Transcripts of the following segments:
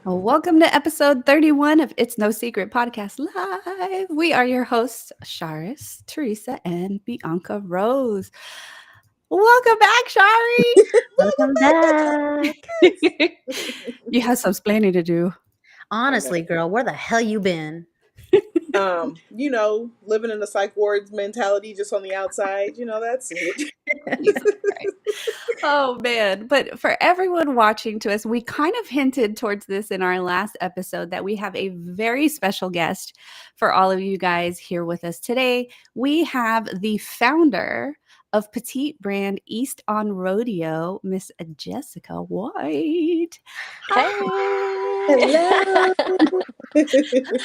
Welcome to episode 31 of It's No Secret Podcast Live. We are your hosts, Sharis, Teresa, and Bianca Rose. Welcome back, Shari. Welcome back. You have some explaining to do. Honestly, girl, where the hell you been? Living in the psych wards mentality just on the outside, that's it. Jesus Christ. Oh man. But for everyone watching to us, we kind of hinted towards this in our last episode that we have a very special guest for all of you guys here with us today. We have the founder of petite brand East on Rodeo, Miss Jessica White. Hello.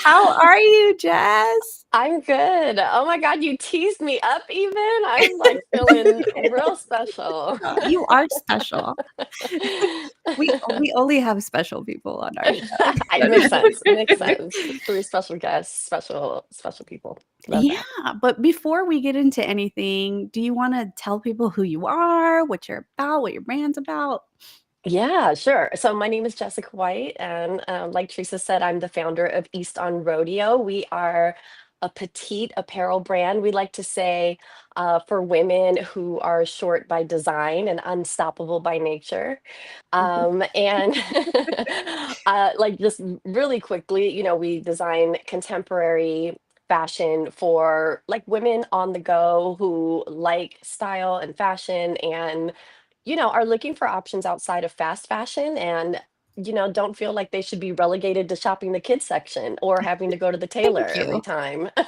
How are you, Jess? I'm good. Oh my God, you teased me up even. I'm like feeling real special. You are special. We only have special people on our show. It makes sense. It makes sense. 3 special guests, special people. Love Yeah, that. but before we get into anything, do you want to tell people who you are, what you're about, what your brand's about? Yeah, sure. So my name is Jessica White, and like Teresa said, I'm the founder of East on Rodeo. We are a petite apparel brand. We like to say for women who are short by design and unstoppable by nature. And like just really quickly, we design contemporary fashion for like women on the go who like style and fashion and are looking for options outside of fast fashion and, don't feel like they should be relegated to shopping the kids section or having to go to the tailor Thank every you. time they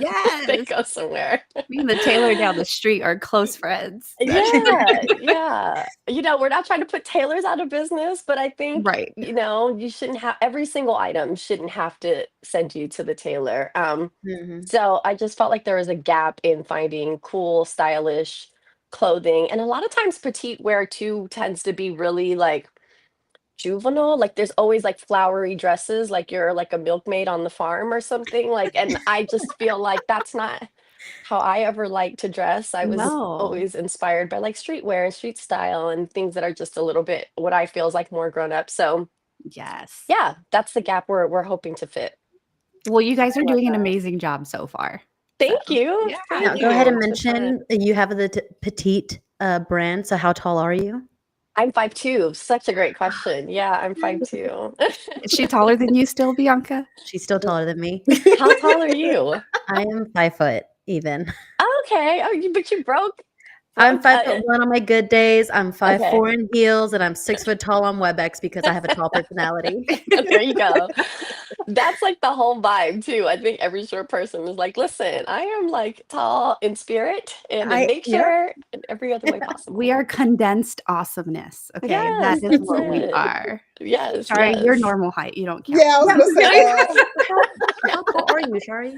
Yes. go somewhere. Me and the tailor down the street are close friends. Yeah, yeah. We're not trying to put tailors out of business, but I think, Right. you shouldn't have every single item shouldn't have to send you to the tailor. Mhm. So I just felt like there was a gap in finding cool, stylish clothing. And a lot of times petite wear too tends to be really like juvenile. Like there's always like flowery dresses, like you're like a milkmaid on the farm or something. Like, and I just feel like that's not how I ever like to dress. I was No. always inspired by like streetwear and street style and things that are just a little bit what I feel is like more grown up. So Yes. yeah, that's the gap we're hoping to fit. Well, you guys are I love doing an that. amazing job so far. So, Thank you. yeah. Now, Thank go ahead you. and It's been fun. mention you have the petite brand. So, how tall are you? I'm 5'2". Such a great question. Yeah, I'm 5'2". Is she taller than you still, Bianca? She's still taller than me. How tall are you? I am 5 foot even. Okay. Oh, but you broke. I'm broke 5'1" on my good days. I'm 5'4" okay. in heels, and I'm 6 foot tall on WebEx because I have a tall personality. There you go. That's like the whole vibe too. I think every short person is like, listen, I am like tall in spirit and in Yep. nature in every other way We possible. are condensed awesomeness. Okay. That Yes, is that's what we it. are. Yes, Sorry, you're yes. normal height. You don't count. Yeah, I was gonna say How tall are you, Shari?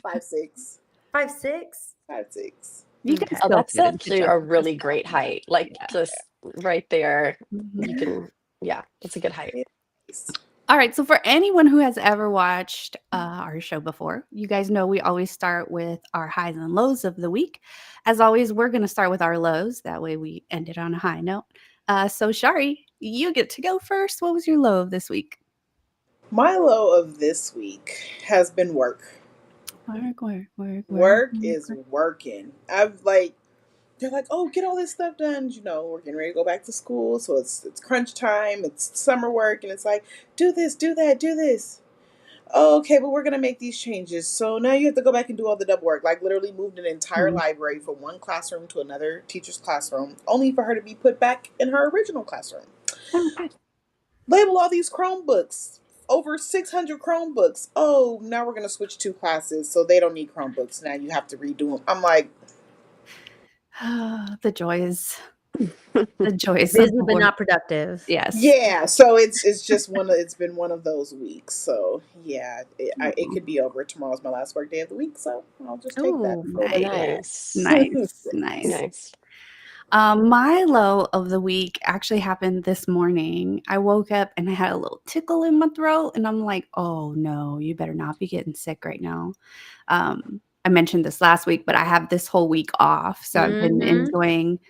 5'6", 5'6". 5'6". You Okay. can Oh, still that's fit into actually a Jessica's really style. great height. Like Yeah. just right there. Mhm. You can, yeah, that's a good height. All right. So, for anyone who has ever watched our show before, you guys know we always start with our highs and lows of the week. As always, we're going to start with our lows. That way, we end it on a high note. So, Shari, you get to go first. What was your low of this week? My low of this week has been work. Work is working. They're like, oh, get all this stuff done. We're getting ready to go back to school, so it's crunch time. It's summer work, and it's like, do this, do that, do this. Oh, okay, but we're gonna make these changes. So now you have to go back and do all the double work. Like literally moved an entire Mhm. library from one classroom to another teacher's classroom, only for her to be put back in her original classroom. Oh, good. Label all these Chromebooks. Over 600 Chromebooks. Oh, now we're gonna switch 2 classes, so they don't need Chromebooks. Now you have to redo them. I'm like, The joys. The joys. Busy of but work. not productive. Yes. yeah. So it's just it's been one of those weeks. So yeah, it could be over. Tomorrow's my last work day of the week, so I'll just take that. Oh, and go with it. Nice. nice. Nice. Nice. My low of the week actually happened this morning. I woke up and I had a little tickle in my throat, and I'm like, oh no, you better not be getting sick right now. I mentioned this last week, but I have this whole week off. So I've been Mhm. enjoying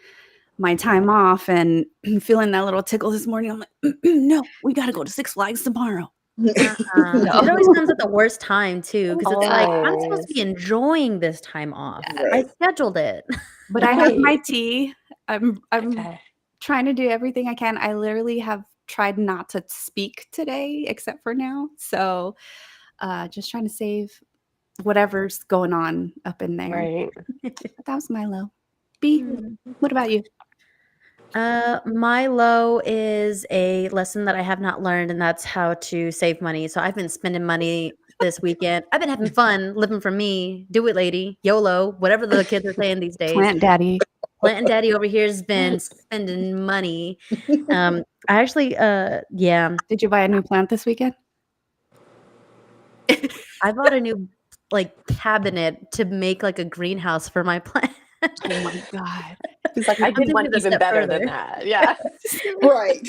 my time off and feeling that little tickle this morning. I'm like, no, we got to go to Six Flags tomorrow. It always comes at the worst time too, because it's like, I'm supposed to be Always. enjoying this time off. I Right. scheduled it. But I have my Right. tea. I'm Okay. trying to do everything I can. I literally have tried not to speak today except for now. So, just trying to save whatever's going on up in there. Right. But that was my low. B, Mm. what about you? My low is a lesson that I have not learned, and that's how to save money. So I've been spending money this weekend. I've been having fun living for me. Do it, lady. YOLO, whatever the kids are saying these days. Plant Daddy. Plant Daddy over here has been spending money. I actually, yeah, Did you buy a new plant this weekend? I bought a new cabinet to make like a greenhouse for my plant. Oh my God. He's like, I I'm did taking one it a even step better further. than that. Yeah. Right.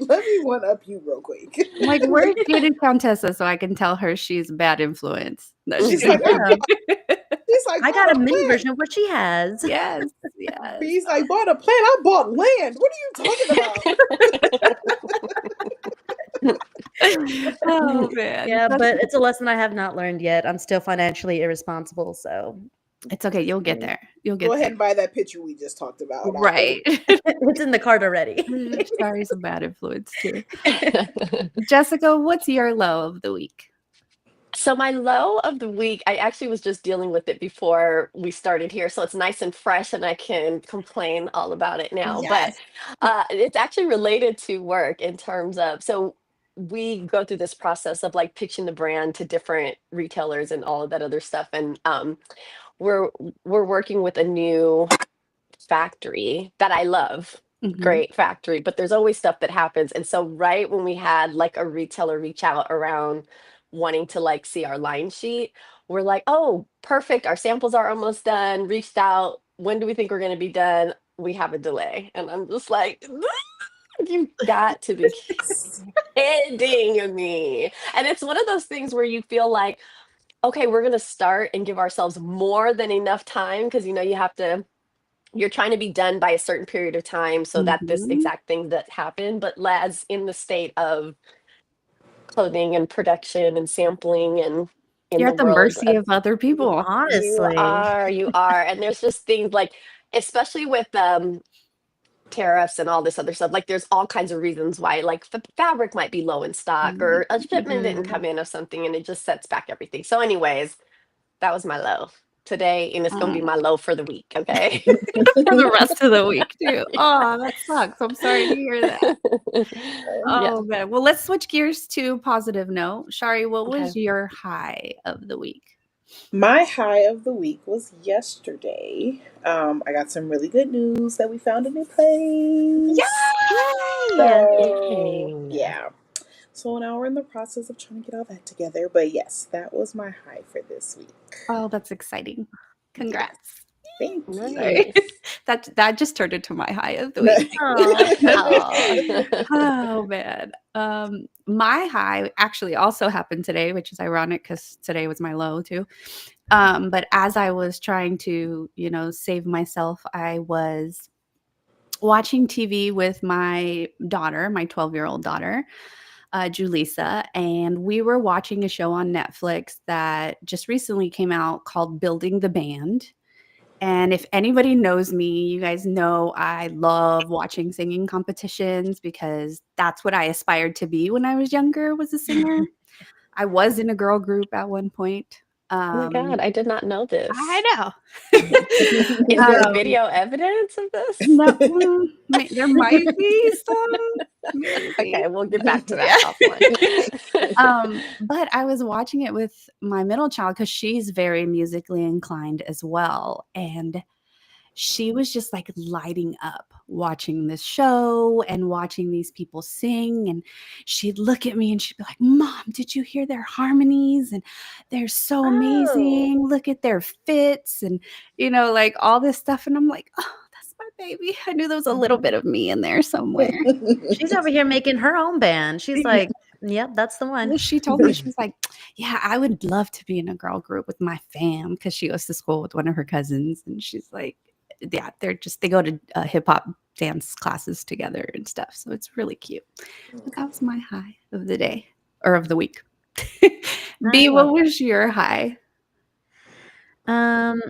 Let me one up you real quick. I'm like, where's Jada Countessa so I can tell her she's a bad influence? No, She's she's like, Yeah. she's like, I bought got a a mini plant. version of what she has. yes, yes. He's like, bought a plant. I bought land. What are you talking about? Oh man. Yeah, That's but it's a lesson I have not learned yet. I'm still financially irresponsible, so it's okay. You'll get there. You'll get Go ahead there. and buy that picture we just talked about. I'll Right. it's in the cart already. Shari's a bad influence too. Jessica, what's your low of the week? So my low of the week, I actually was just dealing with it before we started here, so it's nice and fresh, and I can complain all about it now. But Yes. it's actually related to work in terms of so we go through this process of like pitching the brand to different retailers and all of that other stuff, and we're we're working with a new factory that I love. Mhm. Great factory, but there's always stuff that happens. And so right when we had like a retailer reach out around wanting to like see our line sheet, we're like, "Oh, perfect. Our samples are almost done." Reached out, "When do we think we're going to be done?" We have a delay. And I'm just like, "You got to be kidding me." And it's one of those things where you feel like, "Okay, we're going to start and give ourselves more than enough time because you have to you're trying to be done by a certain period of time so that this Mhm. exact thing that happened, but as in the state of clothing and production and sampling and in You're the at the world mercy of of other people. Honestly. you are, and there's just things like, especially with tariffs and all this other stuff, like there's all kinds of reasons why like fabric might be low in stock or a shipment didn't Mhm. come in of something and it just sets back everything. So anyways, that was my low today, and it's going to be my low for the week. Okay. For the rest of the week too. Oh, that sucks. I'm sorry to hear that. Yeah. Oh man. Well, let's switch gears to positive note. Shari, what Okay. was your high of the week? My high of the week was yesterday. I got some really good news that we found a new place. Yay! So, Yay. yeah. So now we're in the process of trying to get all that together. But yes, that was my high for this week. Oh, that's exciting. Yes. Congrats. Thank you. Sorry. Nice. That just turned into my high of the week. Oh. Oh. Oh man. My high actually also happened today, which is ironic because today was my low too. But as I was trying to, save myself, I was watching TV with my daughter, my 12-year-old daughter, Julissa, and we were watching a show on Netflix that just recently came out called Building the Band. And if anybody knows me, you guys know I love watching singing competitions because that's what I aspired to be when I was younger, was a singer. I was in a girl group at one point. Oh my God, I did not know I this. know. Is there um, video evidence of this? no, there might be some, maybe. Okay, we'll get back to Yeah. that offline. But I was watching it with my middle child because she's very musically inclined as well. And she was just like lighting up watching this show and watching these people sing. And she'd look at me and she'd be like, "Mom, did you hear their harmonies? And they're so Oh. amazing. Look at their fits." And, like all this stuff. And I'm like, "Oh, that's my baby." I knew there was a little bit of me in there somewhere. She's over here making her own band. She's like, yep, that's the one. Well, she told me, she was like, "Yeah, I would love to be in a girl group with my fam," because she goes to school with one of her cousins. And she's like, yeah, they go to hip hop dance classes together and stuff. So it's really cute. But that was my high of the day. or of the week. I B, love what was your high? In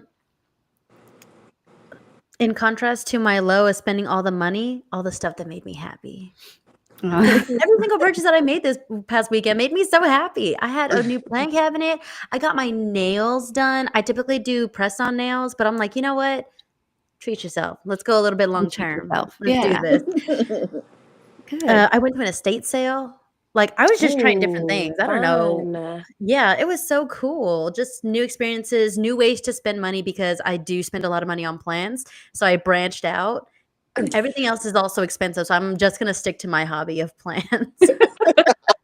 contrast to my low of spending all the money, all the stuff that made me happy. Uh, Every single purchase that I made this past weekend made me so happy. I had a new plant cabinet. I got my nails done. I typically do press-on nails, but I'm like, you know what? Treat yourself. Let's go a little bit long treat term. yourself. Let's do Yeah, this. good. I went to an estate sale. Like, I was just trying different Ooh, things. I don't know. fun. Yeah, it was so cool. Just new experiences, new ways to spend money because I do spend a lot of money on plants. So I branched out. Everything else is also expensive, so I'm just gonna stick to my hobby of plants.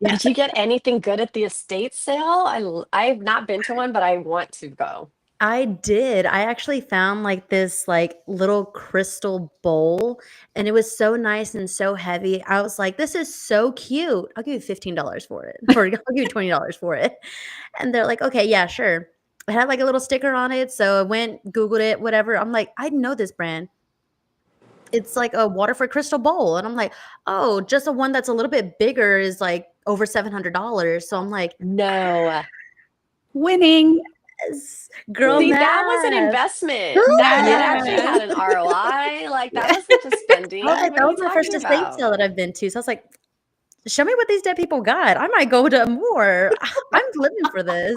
Yeah. Did you get anything good at the estate sale? I've not been to one, but I want to go. I did. I actually found, like, this, like, little crystal bowl, and it was so nice and so heavy. I was like, "This is so cute. I'll give you $15 for it, or I'll give you $20 for it." And they're like, "Okay, yeah, sure." It had, like, a little sticker on it, so I went, Googled it, whatever. I'm like, "I know this brand. It's like a Waterford crystal bowl." And I'm like, "Oh, just a one that's a little bit bigger is, like, over $700." So I'm like, No. Winning. "Yes, girl See, that was an math." investment. That actually Yes. had an ROI. Like that Yeah. wasn't just spending. I was like, What that are was you my first talking estate about? sale that I've been to. So I was like, show me what these dead people got. I might go to more. I'm living for this.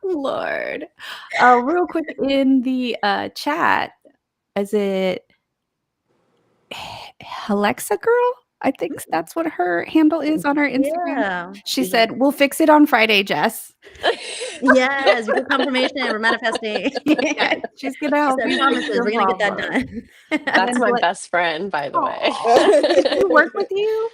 Lord. Real quick in the chat, is it Alexa Girl? I think that's what her handle is on her Instagram. Yeah. She Mhm. said, "We'll fix it on Friday, Jess." Yes, we get confirmation. We're manifesting. Yeah, She she's gonna help said, you fix promises, your we're gonna get that problem. done. And That's then my what? best friend, by the way. Aw. Does she work with you?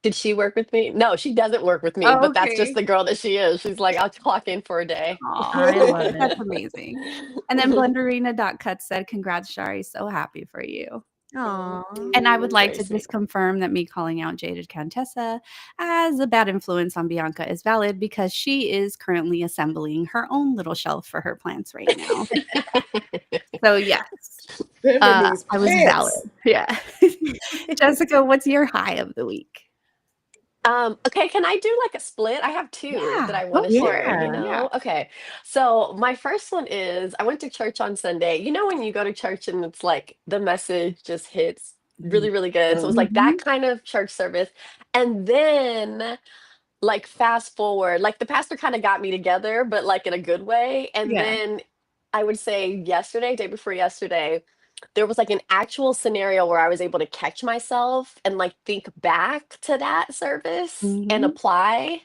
Did she work with me? No, she doesn't work with me, Oh, but that's just okay. the girl that she is. She's like, I'll clock in for a day. Aw, I love that's it. amazing. And then Blenderina.cut said, "Congrats, Shari. So happy for you." Aw. And I would like Very to sweet. just confirm that me calling out Jaded Countessa as a bad influence on Bianca is valid because she is currently assembling her own little shelf for her plants right now. So yes, Remember these I was plants. valid. Yeah. Jessica, what's your high of the week? Okay, can I do like a split? I have two that Yeah, I want go to for share, it. you Yeah. Yeah. know? Okay. So my first one is I went to church on Sunday. You know when you go to church and it's like the message just hits really, really good. So it was like that Mhm. kind of church service. And then like fast forward, like the pastor kind of got me together, but like in a good way. And Yeah. then I would say yesterday, day before yesterday, there was like an actual scenario where I was able to catch myself and like think back to that service and Mhm. apply.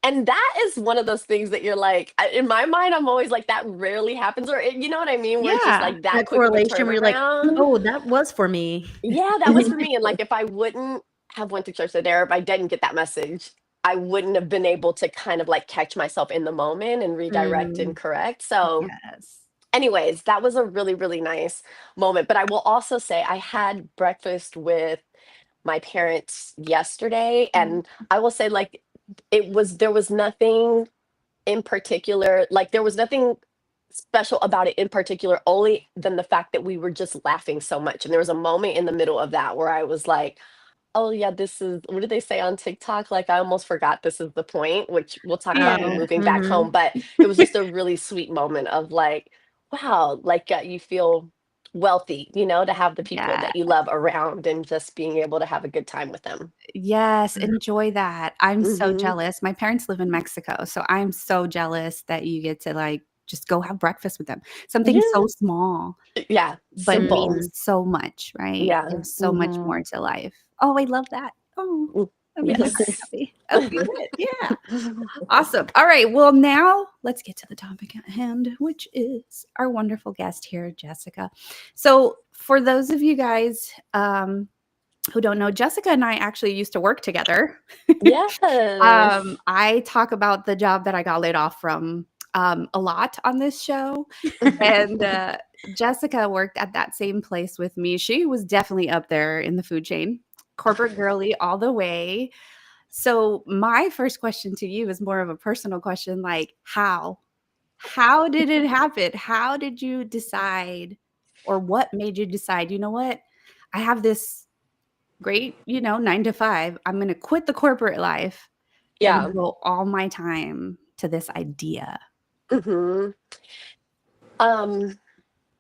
And that is one of those things that you're like, in my mind, I'm always like, that rarely happens. Or, you know what I mean? Where it's just Yeah. like that That quick of a correlation where you're like, turnaround. oh, that was for me. Yeah, that was for me. And like, if I wouldn't have went to church that day, or if I didn't get that message, I wouldn't have been able to kind of like catch myself in the moment and redirect and Mm. correct. So, Yes. anyways, that was a really, really nice moment. But I will also say I had breakfast with my parents yesterday, Mm. and I will say, like, there was nothing in particular, like, there was nothing special about it in particular, only than the fact that we were just laughing so much. And there was a moment in the middle of that where I was like, oh yeah, this is what did they say on TikTok? Like I almost forgot this is the point, which we'll talk about me Yeah. Oh, moving back home. mhm. But it was just a really sweet moment of like, wow, like you feel wealthy, you know, to have the people Yeah. that you love around and just being able to have a good time with them. Yes, enjoy that. I'm so Hmm. jealous. My parents live in Mexico, so I'm so jealous that you get to, like, just go have breakfast with them. Something Yeah, so small, yeah, but simple. means Mhm. so much, right? Yeah. Gives so much Hmm. more to life. Oh, I love that. Oh, Mm, that made my heart yes. happy. Okay, good. Yeah. Awesome. All right. Well, now let's get to the topic at hand, which is our wonderful guest here, Jessica. So, for those of you guys who don't know, Jessica and I actually used to work together. Yes. I talk about the job that I got laid off from a lot on this show. And Jessica worked at that same place with me. She was definitely up there in the food chain, corporate girly all the way. So, my first question to you is more of a personal question like, how? How did it happen? How did you decide, or what made you decide, you know what? I have this great, 9 to 5. I'm going to quit the corporate life and Yeah. devote all my time to this idea? Hmm. Um,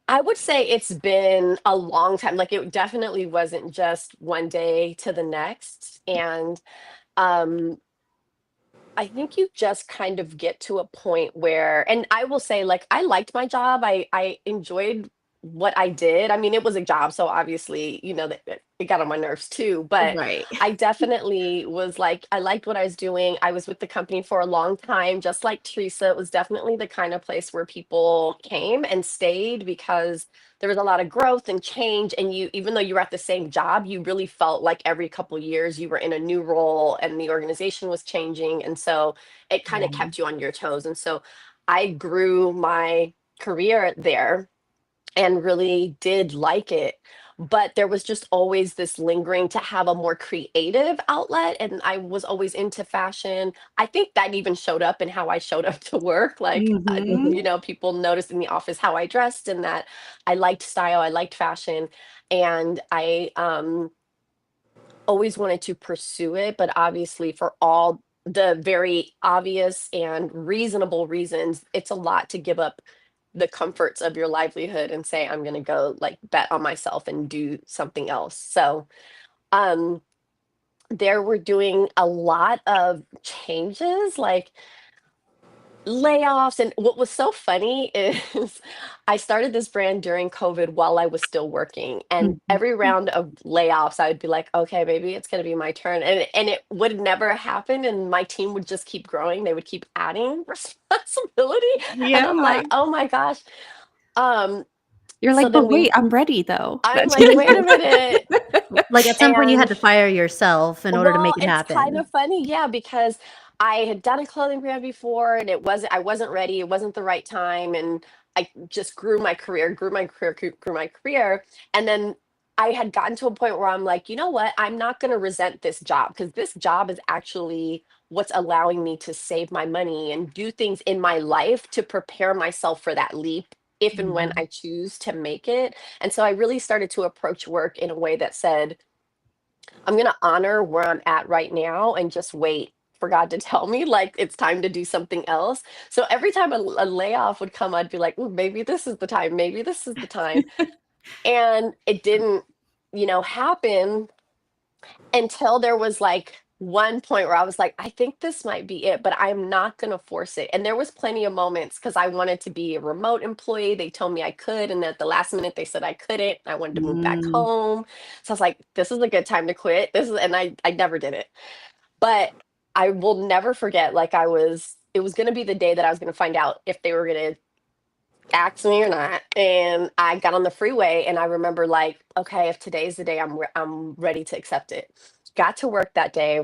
I would say it's been a long time. Like it definitely wasn't just one day to the next. And um, I think you just kind of get to a point where, and I will say, like, I liked my job. I enjoyed what I did. I mean, it was a job, so obviously, that it got on my nerves too. But Right. I definitely was like, I liked what I was doing. I was with the company for a long time, just like Teresa. It was definitely the kind of place where people came and stayed because there was a lot of growth and change, and you, even though you were at the same job, you really felt like every couple years you were in a new role and the organization was changing, and so it kind of Yeah. kept you on your toes. And so I grew my career there and really did like it, but there was just always this lingering to have a more creative outlet, and I was always into fashion. I think that even showed up in how I showed up to work. Like Mhm. people noticed in the office how I dressed, and that I liked style, I liked fashion, and I always wanted to pursue it, but obviously for all the very obvious and reasonable reasons, it's a lot to give up the comforts of your livelihood and say, I'm going to go like bet on myself and do something else. So, um, there we're doing a lot of changes, like layoffs. And what was so funny is I started this brand during COVID while I was still working. And Mhm. every round of layoffs, I would be like, okay, maybe it's going to be my turn. And it would never happen. And my team would just keep growing. They would keep adding responsibility. And I'm Yeah. like, oh my gosh. Um, You're so like, "But then wait, I'm ready though." I'm like, wait a minute. Like, at some point, you had And to fire yourself in order to well, make it it's kind happen. of funny, yeah, because I had done a clothing brand before and I wasn't ready, it wasn't the right time, and I just grew my career, and then I had gotten to a point where I'm like, you know what? I'm not going to resent this job because this job is actually what's allowing me to save my money and do things in my life to prepare myself for that leap if and when Mhm. I choose to make it. And so I really started to approach work in a way that said, I'm going to honor where I'm at right now and just wait for God to tell me like it's time to do something else. So every time a layoff would come, I'd be like, "Ooh, maybe this is the time. Maybe this is the time." And it didn't, happen until there was like one point where I was like, I think this might be it, but I'm not going to force it. And there was plenty of moments because I wanted to be a remote employee. They told me I could, and at the last minute they said I couldn't. I wanted to move back Mm. home. So I was like, this is a good time to quit. And I never did it. But I will never forget, like it was going to be the day that I was going to find out if they were going to ask me or not. And I got on the freeway and I remember like, okay, if today's the day, I'm ready to accept it. Got to work that day,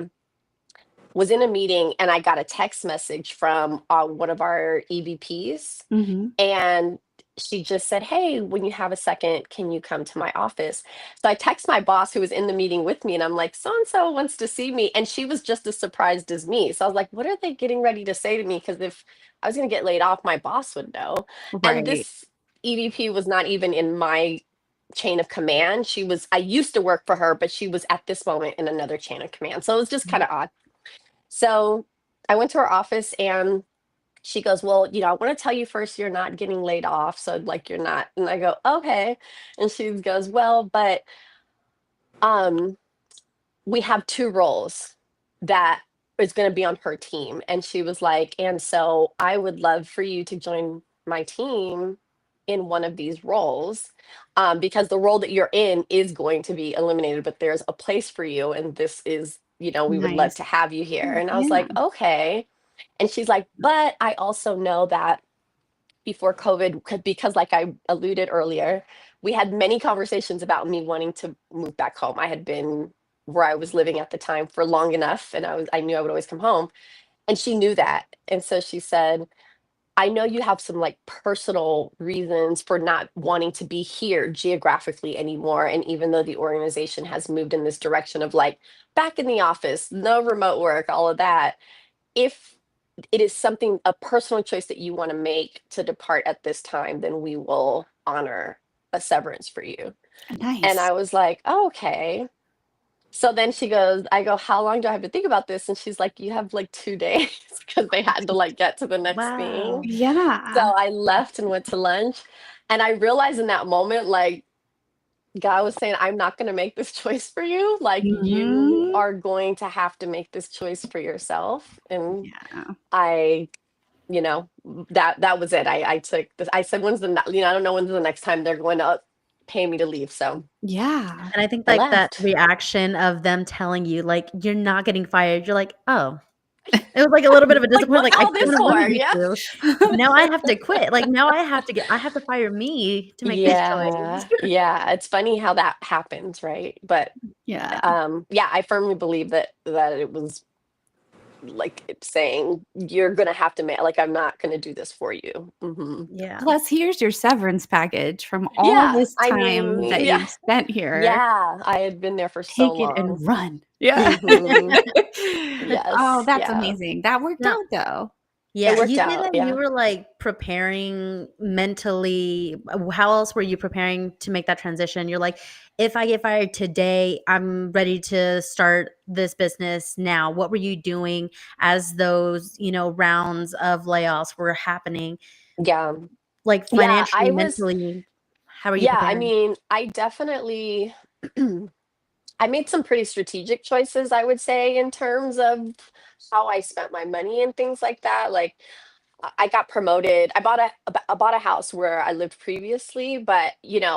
was in a meeting, and I got a text message from one of our EVPs, Mhm. and she just said, "Hey, when you have a second, can you come to my office?" So I text my boss who was in the meeting with me, and I'm like, "So and so wants to see me," and she was just as surprised as me. So I was like, "What are they getting ready to say to me?" Because if I was going to get laid off, my boss would know. And Right. this EVP was not even in my chain of command. I used to work for her, but she was at this moment in another chain of command. So it was just kind of odd. So I went to her office and she goes, "Well, I want to tell you first, you're not getting laid off. So, like, you're not." And I go, "Okay." And she goes, "Well, but um, we have two roles that is going to be on her team." And she was like, "And so I would love for you to join my team in one of these roles, because the role that you're in is going to be eliminated, but there's a place for you. And this is, we would love Nice. to have you here." And I was Yeah. like, "Okay." And she's like, "But I also know that before COVID, because like I alluded earlier, we had many conversations about me wanting to move back home. I had been where I was living at the time for long enough, and I knew I would always come home." And she knew that. And so she said, "I know you have some like personal reasons for not wanting to be here geographically anymore. And even though the organization has moved in this direction of like back in the office, no remote work, all of that, if it is something, a personal choice that you want to make to depart at this time, then we will honor a severance for you." And Nice. I was like, oh, okay. So then I go, how long do I have to think about this? And she's like, you have like 2 days because they had to like get to the next thing. Wow. So Yeah. I left and went to lunch. And I realized in that moment, like, God was saying, I'm not going to make this choice for you. Like, you Mhm. are going to have to make this choice for yourself. And Yeah. I, that was it. I took this. I said, I don't know when's the next time they're going to pay me to leave. So Yeah. And I think, I like, that left. reaction of them telling you, like, "You're not getting fired," you're like, "Oh." It was, like, a little bit of a Like, disappointment, what's like, "I all this kinda for? wanted you Yeah. to. Now I have to quit." Like, now I have to fire me to make this choice. Yeah. Yeah. It's funny how that happens, right? But Yeah. yeah, I firmly believe that it was like it's saying you're gonna have to make like I'm not gonna do this for you. Yeah. Plus, here's your severance package from all Yeah, this I time mean, that yeah, you've spent here. yeah, I had been there for so Take it long. and run. Yeah. hmm Oh, Yes, that's yeah, amazing. That worked Now out though. it yeah, worked you say out. that you Yeah, were, like, preparing mentally how else were you preparing to make that transition? You're like, "If I get fired today, I'm ready to start this business now." What were you doing as those, rounds of layoffs were happening? yeah, Like, yeah. financially, mentally, how are you Yeah. I preparing? mean, I definitely. I made some pretty strategic choices, I would say, in terms of how I spent my money and things like that. Like, I got promoted. I bought a house where I lived previously, but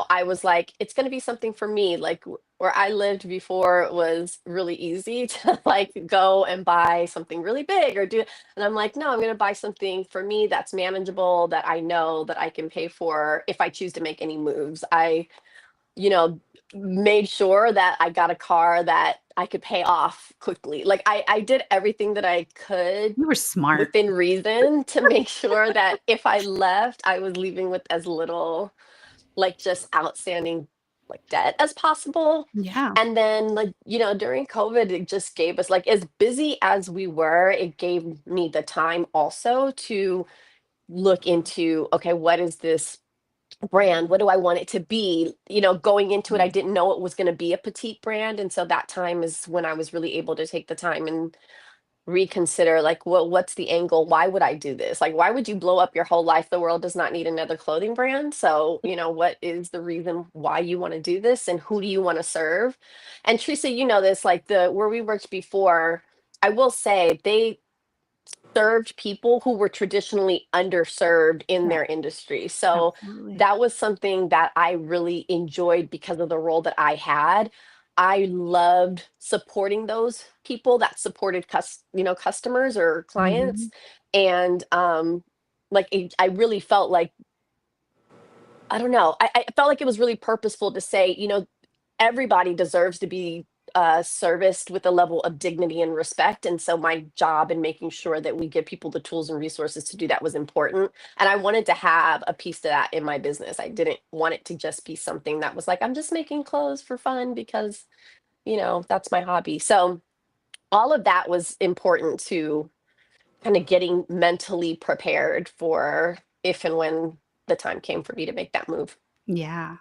I was like, it's going to be something for me. Like where I lived before, it was really easy to like go and buy something really big or do. And I'm like, no, I'm going to buy something for me that's manageable that I know that I can pay for if I choose to make any moves. I you know, made sure that I got a car that I could pay off quickly. Like I did everything that I could You were smart. within reason to make sure that if I left, I was leaving with as little like just outstanding like debt as possible. Yeah. And then like, during COVID, it just gave us like as busy as we were, it gave me the time also to look into okay, what is this brand? What do I want it to be? Going into it, I didn't know it was going to be a petite brand. And so that time is when I was really able to take the time and reconsider, like, well, what's the angle? Why would I do this? Like, why would you blow up your whole life? The world does not need another clothing brand. So, what is the reason why you want to do this and who do you want to serve? And Teresa, you know this, like where we worked before, I will say they served people who were traditionally underserved in Yeah. their industry. So Absolutely. that was something that I really enjoyed because of the role that I had. I loved supporting those people that supported customers or clients. Mhm. And like I really felt like I don't know. I felt like it was really purposeful to say, everybody deserves to be serviced with a level of dignity and respect. And so my job in making sure that we give people the tools and resources to do that was important. And I wanted to have a piece to that in my business. I didn't want it to just be something that was like, I'm just making clothes for fun because, that's my hobby. So all of that was important to kind of getting mentally prepared for if and when the time came for me to make that move. Yeah.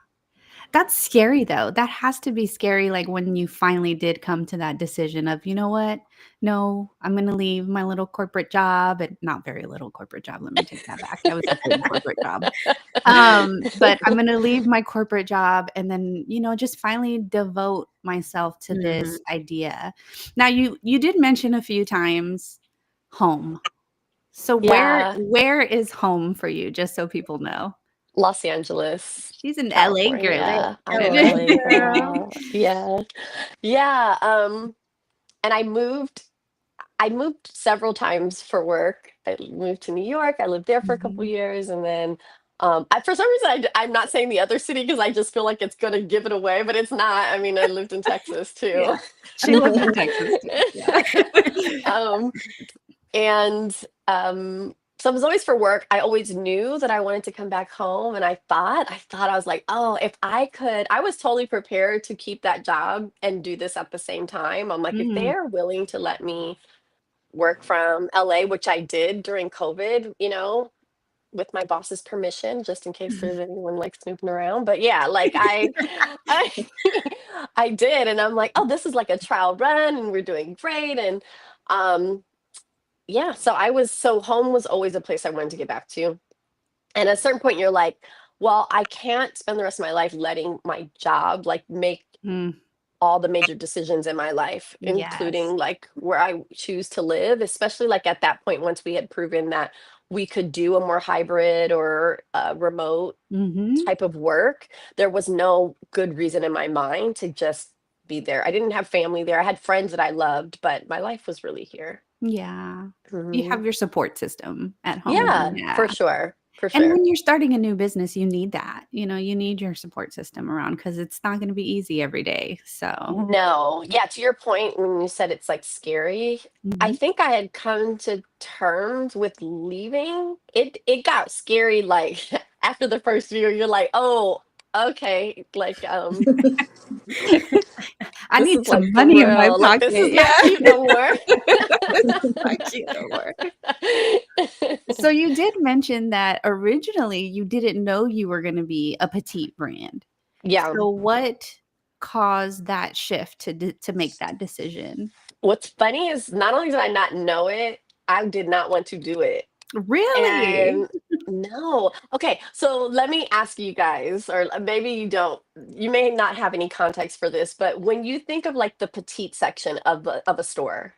That's scary though. That has to be scary, like, when you finally did come to that decision of, "You know what? No, I'm gonna leave my little corporate job," and not very little corporate job, let me take that back. That was a big corporate job. But I'm gonna leave my corporate job and then, just finally devote myself to Mhm. this idea. Now you did mention a few times home. So Yeah. where is home for you, just so people know? Los Angeles, She's an LA girl. California. I'm an LA LA girl. girl. Yeah. Yeah. And I moved several times for work. I moved to New York. I lived there for a couple Mhm. years, and then for some reason I'm not saying the other city because I just feel like it's gonna give it away, but it's not. I mean, I lived in Texas Yeah. too. She lived in Texas too. Yeah. um, and so it was always for work. I always knew that I wanted to come back home, and I thought I was like, oh, if I could, I was totally prepared to keep that job and do this at the same time. I'm like, if they Mm. are willing to let me work from LA, which I did during COVID, with my boss's permission, just in case there's anyone like snooping around. But yeah, like I I did, and I'm like, oh, this is like a trial run, and we're doing great, and um, yeah. So home was always a place I wanted to get back to, and at a certain point, you're like, well, I can't spend the rest of my life letting my job like make Mm, all the major decisions in my life, yes. including like where I choose to live, especially like at that point, once we had proven that we could do a more hybrid or remote Hmm. type of work, there was no good reason in my mind to just be there. I didn't have family there. I had friends that I loved, but my life was really here. Yeah. You Mhm. have your support system at home. Yeah, Yeah. for sure. For And sure. when you're starting a new business, you need that. You need your support system around because it's not going to be easy every day. So, No, yeah, to your point when you said it's like scary, I mhm. think I had come to terms with leaving. It got scary like after the first year, you're like, "Oh, okay, like I this need is like some for money in my real. Like pocket. this is Yeah. not cute no more." This is not cute no more. So you did mention that originally you didn't know you were going to be a petite brand. Yeah. So what caused that shift to make that decision? What's funny is not only did I not know it, I did not want to do it. Really? And no. Okay, so let me ask you guys, or maybe you don't, you may not have any context for this, but when you think of like the petite section of a store,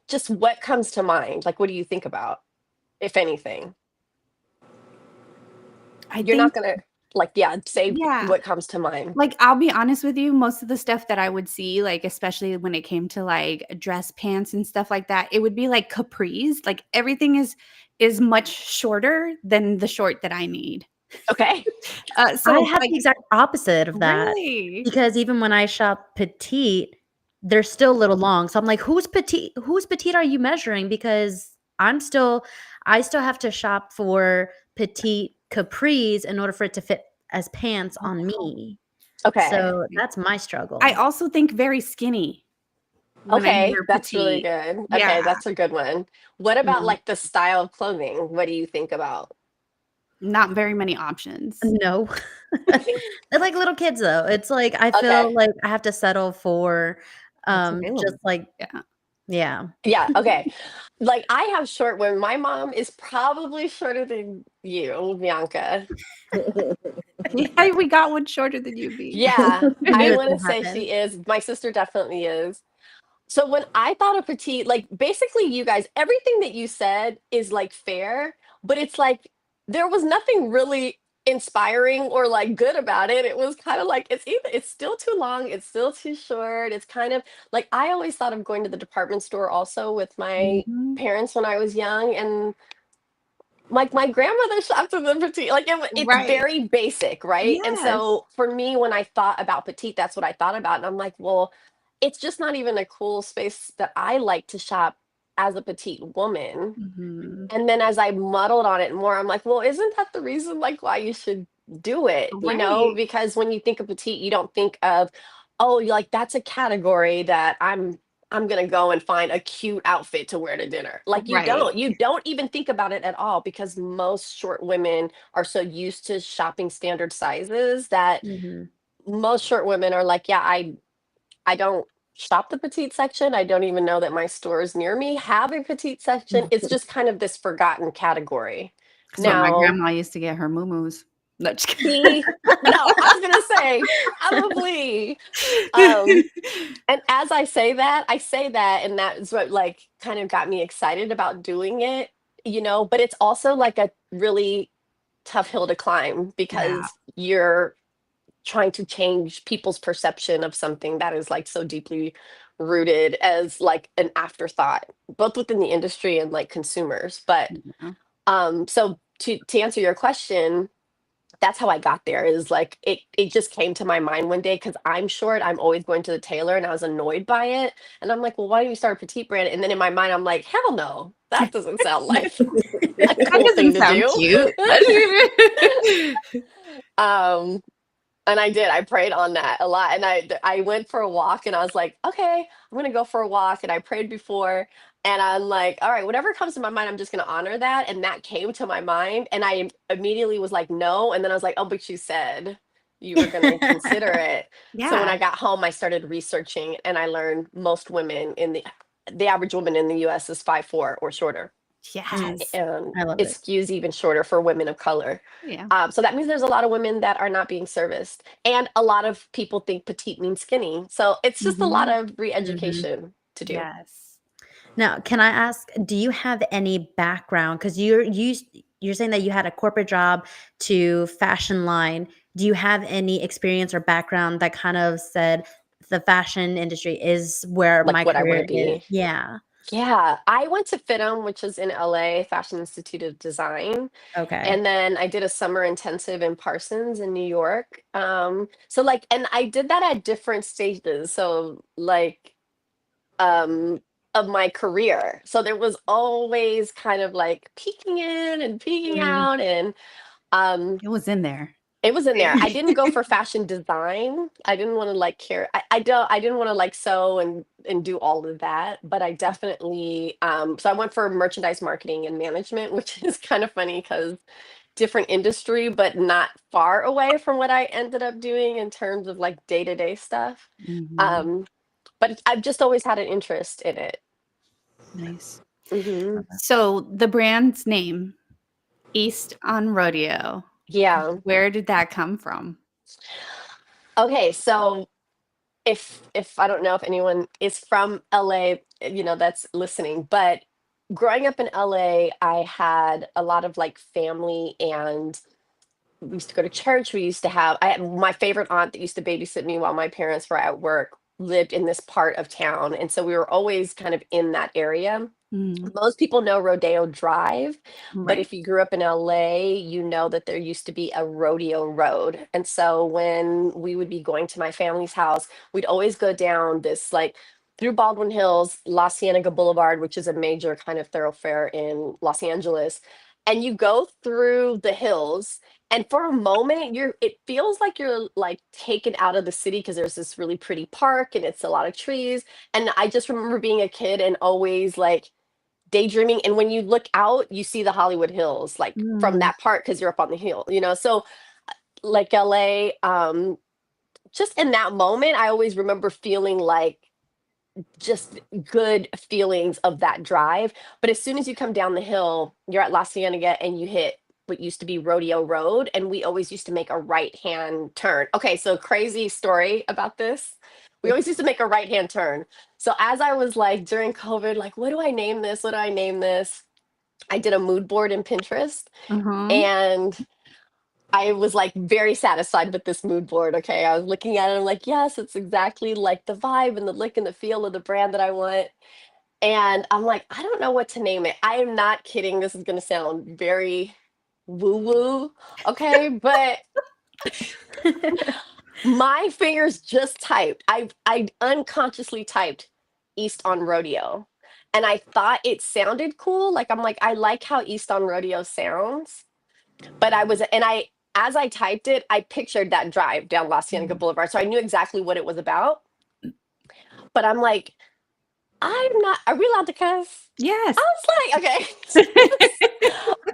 just what comes to mind? Like, what do you think about, if anything? I You're think not gonna like, yeah, say yeah. what comes to mind. Like, I'll be honest with you, most of the stuff that I would see, like, especially when it came to, like, dress pants and stuff like that, it would be, like, capris, like, everything is much shorter than the short that I need. Okay. I So, have like the exact opposite of that really? because even when I shop petite, they're still a little long. So I'm like, whose petite are you measuring? Because I still have to shop for petite capris in order for it to fit as pants on Oh, me. Okay. So that's my I struggle. also think very skinny when I Okay, hear that's really petite. good. Yeah. Okay, that's a good one. What about No, like the style of clothing? What do you think about? not very many options. No. They're like little kids though. It's like I Okay. feel like I have to settle for What's just available. like Yeah. yeah. Yeah, okay. Like I have short women. My mom is probably shorter than you, Bianca. Yeah, we got one shorter than you, B. Yeah, I knew I it want was to gonna say happen. she is. My sister definitely is. So when I thought of petite, like basically you guys, everything that you said is like fair, but it's like there was nothing really inspiring or like good about it. It was kind of like it's still too long, it's still too short. It's kind of like I always thought of going to the department store also with my Mhm. parents when I was young, and like my grandmother shopped in the petite, like it's Right. very basic, right? And Yes. so for me, when I thought about petite, that's what I thought about, and I'm like, well, it's just not even a cool space that I like to shop as a petite woman. Mhm. And then as I muddled on it more, I'm like, well, isn't that the reason like why you should do it? You know, Right. because when you think of petite, you don't think of, oh, like that's a category that I'm gonna go and find a cute outfit to wear to dinner. Like you Right. don't. You don't even think about it at all because most short women are so used to shopping standard sizes that Mhm. most short women are like, yeah, I don't shop the petite section. I don't even know that my stores near me have a petite section. It's just kind of this forgotten category. That's what my Now, grandma used to get her moo-moos. No, just see, no, I was gonna say probably. kidding. And as I say that, and that is what like kind of got me excited about doing it, but it's also like a really tough hill to climb Yeah, because you're trying to change people's perception of something that is like so deeply rooted as like an afterthought both within the industry and like consumers. But yeah. so to answer your question, that's how I got there, is like it just came to my mind one day because I'm short. I'm always going to the tailor and I was annoyed by it. And I'm like, well, why don't you start a petite brand? And then in my mind, I'm like, hell no, that doesn't sound like a That cool thing doesn't to sound do. cute. um and I did. I prayed on that a lot. And I went for a walk and I was like, okay, I'm gonna go for a walk. And I prayed before. And I'm like, all right, whatever comes to my mind, I'm just gonna honor that. And that came to my mind. And I immediately was like, no. And then I was like, oh, but you said. you were going to consider it. So when I Yeah. got home, I started researching, and I learned most women in the average woman in the US is 5'4" or shorter. Mm, Yes. And I love it it. skews even shorter for women of color. Yeah. So that means there's a lot of women that are not being serviced. And a lot of people think petite means skinny. So it's just a lot Mhm. of Mhm. re-education to do. Yes. Now, can I ask, do you have any background? Because you're saying that you had a corporate job to fashion line. Do you have any experience or background that kind of said the fashion industry is where Like my what I want career to is? be. Yeah. Yeah, I went to FITM, which is in LA, Fashion Institute of Design. Okay. And then I did a summer intensive in Parsons in New York. So like, and I did that at different stages. So like, um, of my career. So there was always kind of like peeking in and peeking Mm, out, and um, It was in there. it was in there. I didn't go for fashion design. I didn't want to like care. I didn't want to like sew and do all of that, but I definitely so I went for merchandise marketing and management, which is kind of funny because different industry, but not far away from what I ended up doing in terms of like day-to-day stuff. Mhm. Um, but I've just always had an interest in it. Nice. Hmm. So the brand's name, East on Rodeo, Yeah. where did that come from? Okay, so if I don't know if anyone is from LA, that's listening, but growing up in LA, I had a lot of like family, and we used to go to church. We used to have I had my favorite aunt that used to babysit me while my parents were at work lived in this part of town, and so we were always kind of in that area. Mm, Most people know Rodeo Drive, but right. if you grew up in LA, you know that there used to be a Rodeo Road. And so when we would be going to my family's house, we'd always go down this like through Baldwin Hills, La Cienega Boulevard, which is a major kind of thoroughfare in Los Angeles. And you go through the hills, and for a moment it feels like you're like taken out of the city because there's this really pretty park and it's a lot of trees. And I just remember being a kid and always like daydreaming, and when you look out you see the Hollywood Hills like from Mm, that part because you're up on the hill. So like LA, just in that moment I always remember feeling like just good feelings of that drive. But as soon as you come down the hill, you're at La Cienega and you hit what used to be Rodeo Road, and we always used to make a right hand turn. Okay, so crazy story about this. We always used to make a right hand turn. So as I was like during COVID, like, what do I name this? What do I name this? I did a mood board in Pinterest, uh-huh. and I was like very satisfied with this mood board. Okay. I was looking at it. I'm like, yes, it's exactly like the vibe and the look and the feel of the brand that I want. And I'm like, I don't know what to name it. I am not kidding. This is going to sound very woo woo. Okay. But my fingers just typed, I unconsciously typed East on Rodeo. And I thought it sounded cool. Like, I'm like, I like how East on Rodeo sounds. But as I typed it, I pictured that drive down La Cienega Mm. Boulevard. So I knew exactly what it was about. But I'm like, I'm not, are we allowed to cuss? I Yes. was like, okay.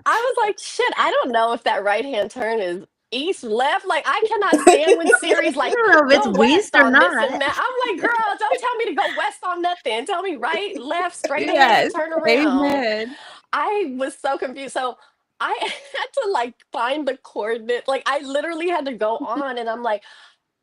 I was like, shit, I don't know if that right hand turn is east, left. Like, I cannot stand when series I like don't know if it's go west Weast or on this not. and that. I'm like, girl, don't tell me to go west on nothing. Tell me right, left, straight ahead, Yes. turn around. Amen. I was so confused. So I had to like find the coordinate. Like, I literally had to go on, and I'm like,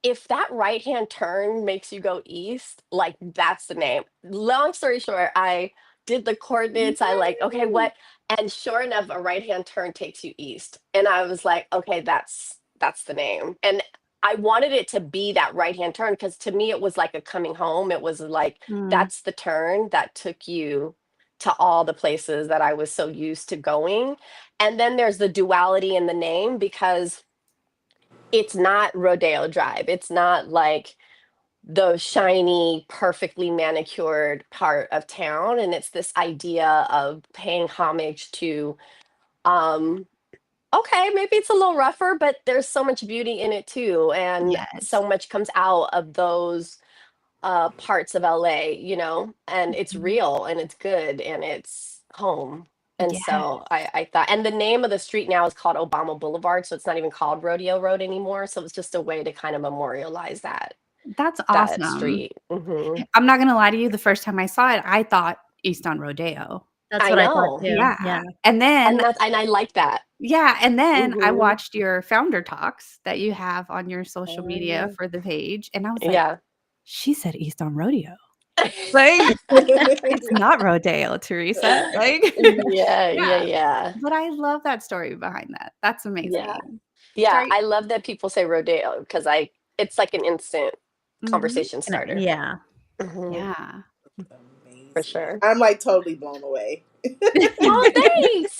if that right hand turn makes you go east, like that's the name. Long story short, I did the coordinates. I like, okay, Yay. what? And sure enough, a right hand turn takes you east. And I was like, okay, that's the name. And I wanted it to be that right hand turn because to me it was like a coming home. It was like Mm, that's the turn that took you to all the places that I was so used to going. And then there's the duality in the name because it's not Rodeo Drive. It's not like the shiny, perfectly manicured part of town. And it's this idea of paying homage to, um, okay, maybe it's a little rougher, but there's so much beauty in it too. And yes. so much comes out of those parts of LA, and it's Mhm. real and it's good and it's home. And Yeah, so I thought, and the name of the street now is called Obama Boulevard, so it's not even called Rodeo Road anymore. So it's just a way to kind of memorialize that's that awesome. street. Hmm. I'm not gonna lie to you, the first time I saw it, I thought East on Rodeo. That's I what I thought know, too. Yeah, Yeah. and then and I like that. I Hmm. watched your founder talks that you have on your social Oh, media yeah. for the page, and I was like, Yeah. "She said East on Rodeo." Like, it's not Rodeo, Teresa, like Yeah, yeah, yeah, yeah, but I love that story behind that. That's yeah, amazing. yeah. Sorry. I love that people say rodeo because I it's like an instant Mhm. conversation And starter. yeah. Hmm. Yeah. For Amazing. sure. I'm like totally blown away. Oh, thanks.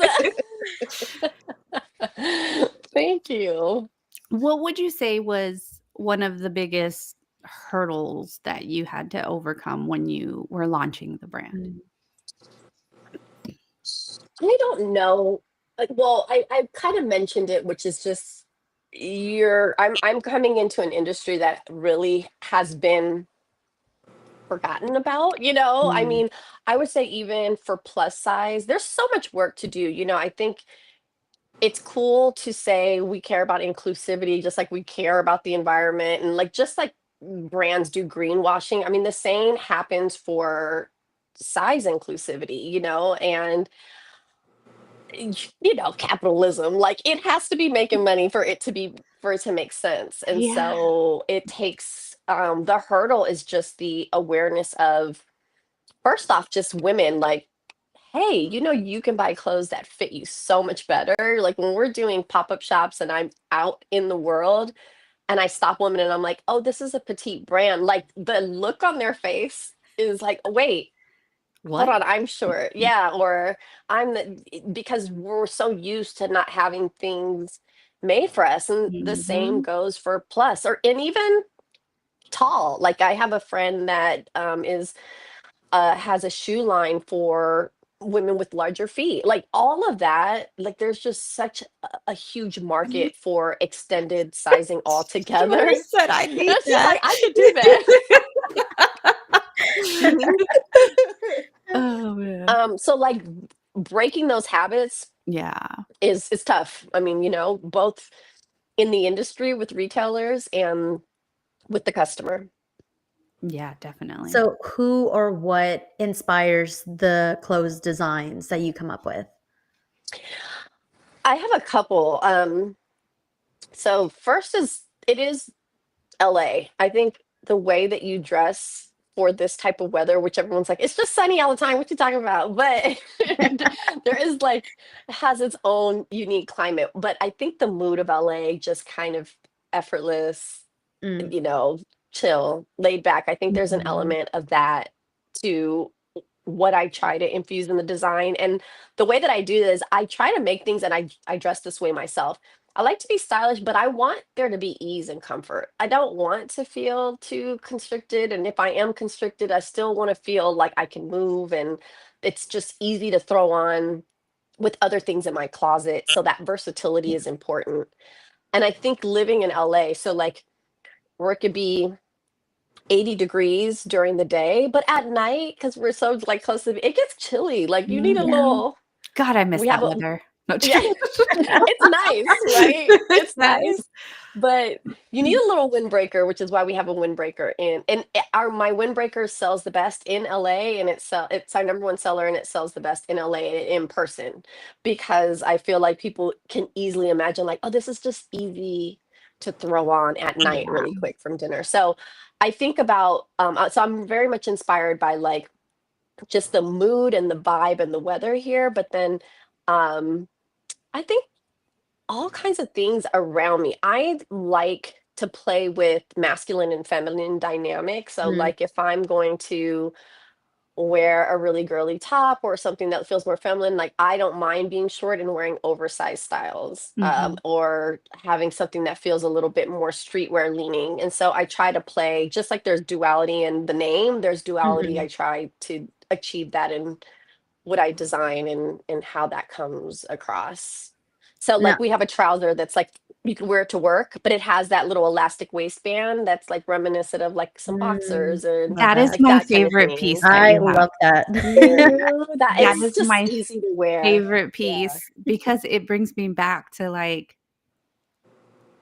Thank you. What would you say was one of the biggest hurdles that you had to overcome when you were launching the brand? Mm. I don't know. Well, I kind of mentioned it, which is just I'm coming into an industry that really has been forgotten about, you know? I Mm. mean, I would say even for plus size, there's so much work to do. I think it's cool to say we care about inclusivity just like we care about the environment and like just like brands do greenwashing. I mean, the same happens for size inclusivity, and capitalism, like it has to be making money for it to make sense. And Yeah. so it takes the hurdle is just the awareness of first off just women like, hey, you can buy clothes that fit you so much better. Like when we're doing pop-up shops and I'm out in the world and I stop women and I'm like, oh, this is a petite brand, like the look on their face is like, wait, hold What? on, I'm sure. Yeah. Or because we're so used to not having things made for us. And the same Mhm. goes for plus or and even tall. Like I have a friend that is has a shoe line for women with larger feet. Like all of that, like there's just such a huge market for extended sizing altogether. Sure said I need And she's that. like, I could do that. Oh, man. So like breaking those habits Yeah. is tough. I mean, both in the industry with retailers and with the customer. Yeah, definitely. So who or what inspires the clothes designs that you come up with? I have a couple. So first it is LA. I think the way that you dress for this type of weather, which everyone's like, it's just sunny all the time. What you talking about? But there is like it has its own unique climate. But I think the mood of LA just kind of effortless, Mm. you know, chill, laid back. I think there's an Mhm. element of that to what I try to infuse in the design. And the way that I do this, I try to make things and I dress this way myself. I like to be stylish, but I want there to be ease and comfort. I don't want to feel too constricted. And if I am constricted, I still want to feel like I can move and it's just easy to throw on with other things in my closet. So that versatility is important. And I think living in LA, so like where it could be 80 degrees during the day, but at night, because we're so like close to it gets chilly. Like you need a Mhm. little God, I miss we have that a weather. No, just yeah, kidding. it's nice, right? It's It's nice. nice. But you need a little windbreaker, which is why we have a windbreaker in our my windbreaker sells the best in LA and it's our number one seller and it sells the best in LA in person because I feel like people can easily imagine like, oh, this is just easy to throw on at night Yeah. really quick from dinner. So I think about so I'm very much inspired by like just the mood and the vibe and the weather here, but then um I think all kinds of things around me. I like to play with masculine and feminine dynamics. So, Mm. like, if I'm going to wear a really girly top or something that feels more feminine, like, I don't mind being short and wearing oversized styles Mhm. or having something that feels a little bit more streetwear leaning. And so I try to play, just like there's duality in the name, there's duality. I Mhm. try to achieve that in what I design and how that comes across. So No. like we have a trouser that's like you can wear it to work, but it has that little elastic waistband that's like reminiscent of like some boxers and Love That is that. like my that kind of favorite thing. piece that I you have. love that. Ooh, that That it's is just my easy to wear. favorite Yeah. piece because it brings me back to like,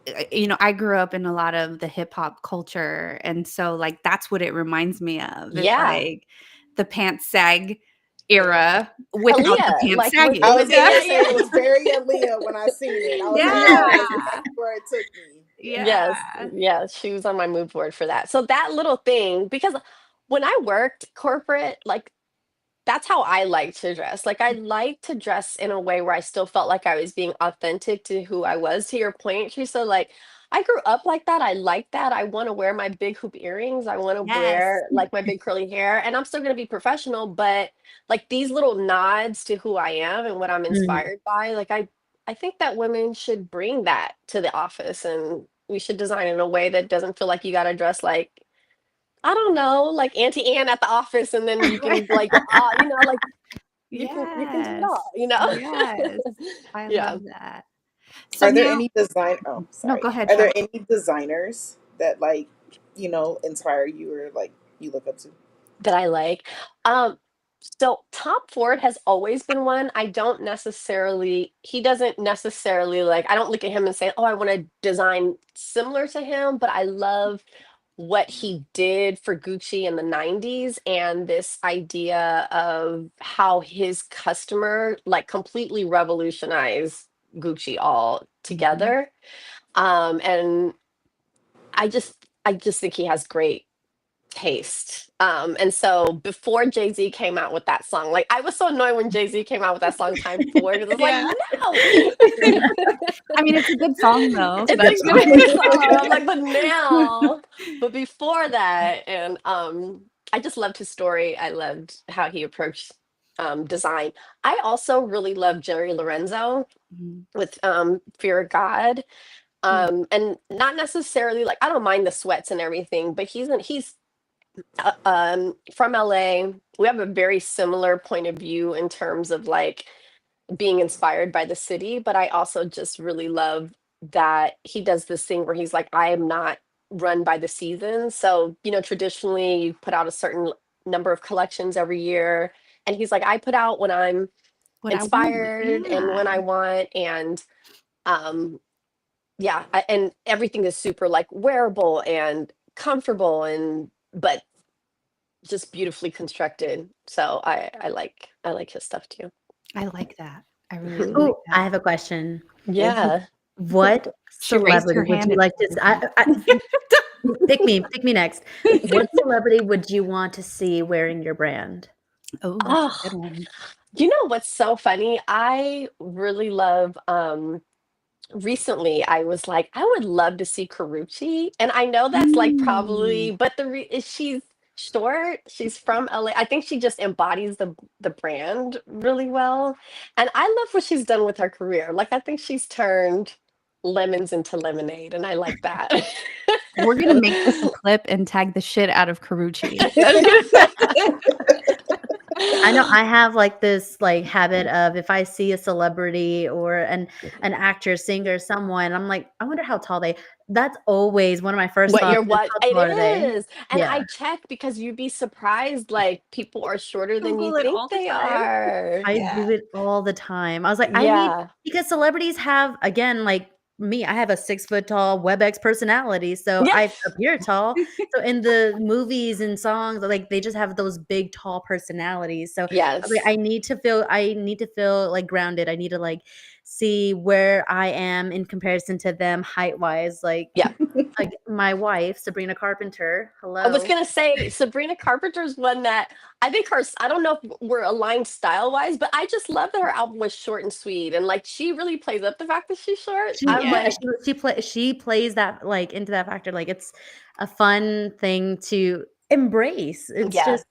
I grew up in a lot of the hip hop culture. And so like that's what it reminds me of. It's Yeah. like the pants sag Yeah. era without the Aaliyah, pants like with sagging. I with was gonna yeah, say yeah. it was very Aaliyah when I seen it. I was like, Yeah. oh, that's exactly where it took me. Yeah. Yes, Yeah. yeah, she was on my mood board for that. So that little thing, because when I worked corporate, like that's how I like to dress. Like I like to dress in a way where I still felt like I was being authentic to who I was. To your point, Teresa, like I grew up like that. I like that. I want to wear my big hoop earrings. I want to Yes. wear like my big curly hair, and I'm still going to be professional, but like these little nods to who I am and what I'm Mhm. inspired by, like I think that women should bring that to the office, and we should design in a way that doesn't feel like you got to dress like I don't know, like Auntie Anne at the office, and then you can like, like you can do it Yes. all, you know? Yes. I Yeah. love that. So Are there now, any design? Oh, no, sorry. go ahead, Are there Chef. any designers that like inspire you or like you look up to? That I like. Um, so Tom Ford has always been one. He doesn't necessarily like, I don't look at him and say, oh, I want to design similar to him, but I love what he did for Gucci in the 90s and this idea of how his customer like completely revolutionized Gucci all Mhm. together. And I just think he has great taste. And so before Jay-Z came out with that song, like I was so annoyed when Jay-Z came out with that song Time Forward because I was like, Yeah. no. I mean, it's a good song though. It's That's a why. great song. I'm like, but before that, and I just loved his story. I loved how he approached design. I also really love Jerry Lorenzo Mhm. with Fear of God. Mm. And not necessarily like I don't mind the sweats and everything, but he's from LA. We have a very similar point of view in terms of like being inspired by the city, but I also just really love that he does this thing where he's like, I am not run by the seasons. So, traditionally you put out a certain number of collections every year. And he's like, I put out when I'm What I want. inspired and Yeah. when I want. And um, yeah, and everything is super like wearable and comfortable but just beautifully constructed. So I like his stuff too. I like that. I really do Mhm. like Oh, I that. have a question. Yeah. What She raised celebrity her would hand you and like to pick me next. What celebrity would you want to see wearing your brand? oh, that's a Oh, good one. you know what's so funny? I really love recently I was like, I would love to see Karuchi. And I know that's like Mm. probably, but she's short. She's from LA. I think she just embodies the brand really well. And I love what she's done with her career. Like I think she's turned lemons into lemonade, and I like that. We're gonna make this a clip and tag the shit out of Karuchi. That's gonna I know I have like this like habit of if I see a celebrity or an actor, singer, someone, I'm like, I wonder how tall they. That's always one of my first What thoughts you're is what how it tall are they? is. And Yeah, I check because you'd be surprised, like people are shorter than you Google it think all the they time. are. I Yeah. do it all the time. I was like, I need Yeah. because celebrities have again like me, I have a 6 foot tall WebEx personality, so Yeah. I appear tall. So in the movies and songs, like they just have those big, tall personalities. So I was like, Yes. I need to feel like grounded. I need to like see where I am in comparison to them height wise. Yeah. Like my wife, Sabrina Carpenter. I was Hello. gonna say Sabrina Carpenter's one that I think I don't know if we're aligned style wise, but I just love that her album was short and sweet, and like she really plays up the fact that she's short. I'm Yeah, like, she plays that, like, into that factor, like, it's a fun thing to embrace. It's yeah, just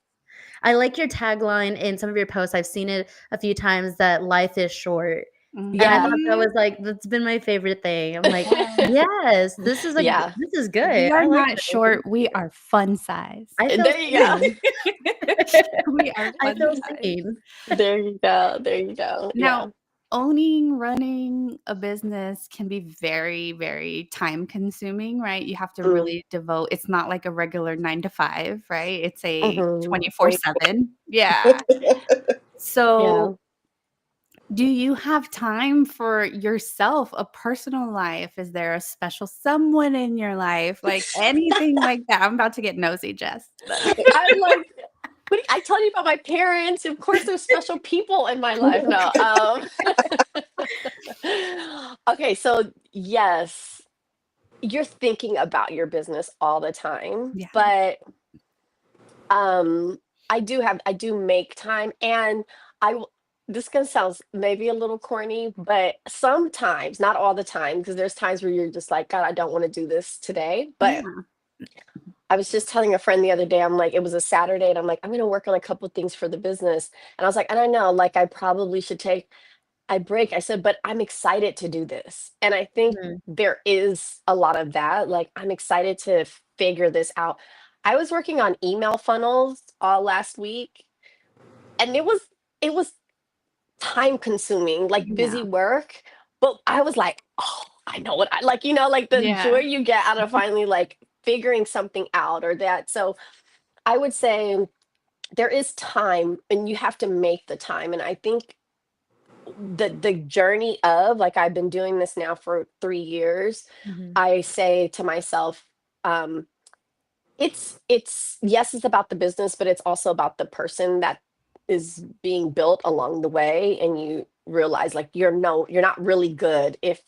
I like your tagline in some of your posts, I've seen it a few times that life is short, and I thought that Mhm. was, like that's been my favorite thing. I'm like, Yes. "Yes, yeah. this is good. We I are like not this. short, we are fun size. I feel There you go. seen." We are I fun feel size. seen. There you go. There you go. Now, Yeah. running a business can be very, very time consuming, right? You have to Mm, really devote. It's not like a regular 9 to 5, right? It's a mhm. 24/7. Yeah. Yeah. So do you have time for yourself, a personal life? Is there a special someone in your life? Like anything like that? I'm about to get nosy, Jess. I'm like, I told you about my parents. Of course, there's special people in my life. No. Okay, so yes, you're thinking about your business all the time, Yeah. but um I do make time, and I will this can sound maybe a little corny, but sometimes, not all the time, because there's times where you're just like, God, I don't want to do this today. But Yeah. I was just telling a friend the other day, I'm like, it was a Saturday, and I'm like, I'm going to work on a couple things for the business. And I was like, and I know, like, I probably should take a break. I said, but I'm excited to do this. And I think Mm, there is a lot of that. Like, I'm excited to figure this out. I was working on email funnels all last week, and it was time consuming, like Yeah. busy work. But I was like, oh, I know what I like, like the joy Yeah. you get out of finally like figuring something out or that. So I would say there is time and you have to make the time. And I think the journey of like I've been doing this now for 3 years, mhm, I say to myself, um, it's yes, it's about the business, but it's also about the person that is being built along the way, and you realize like you're not really good if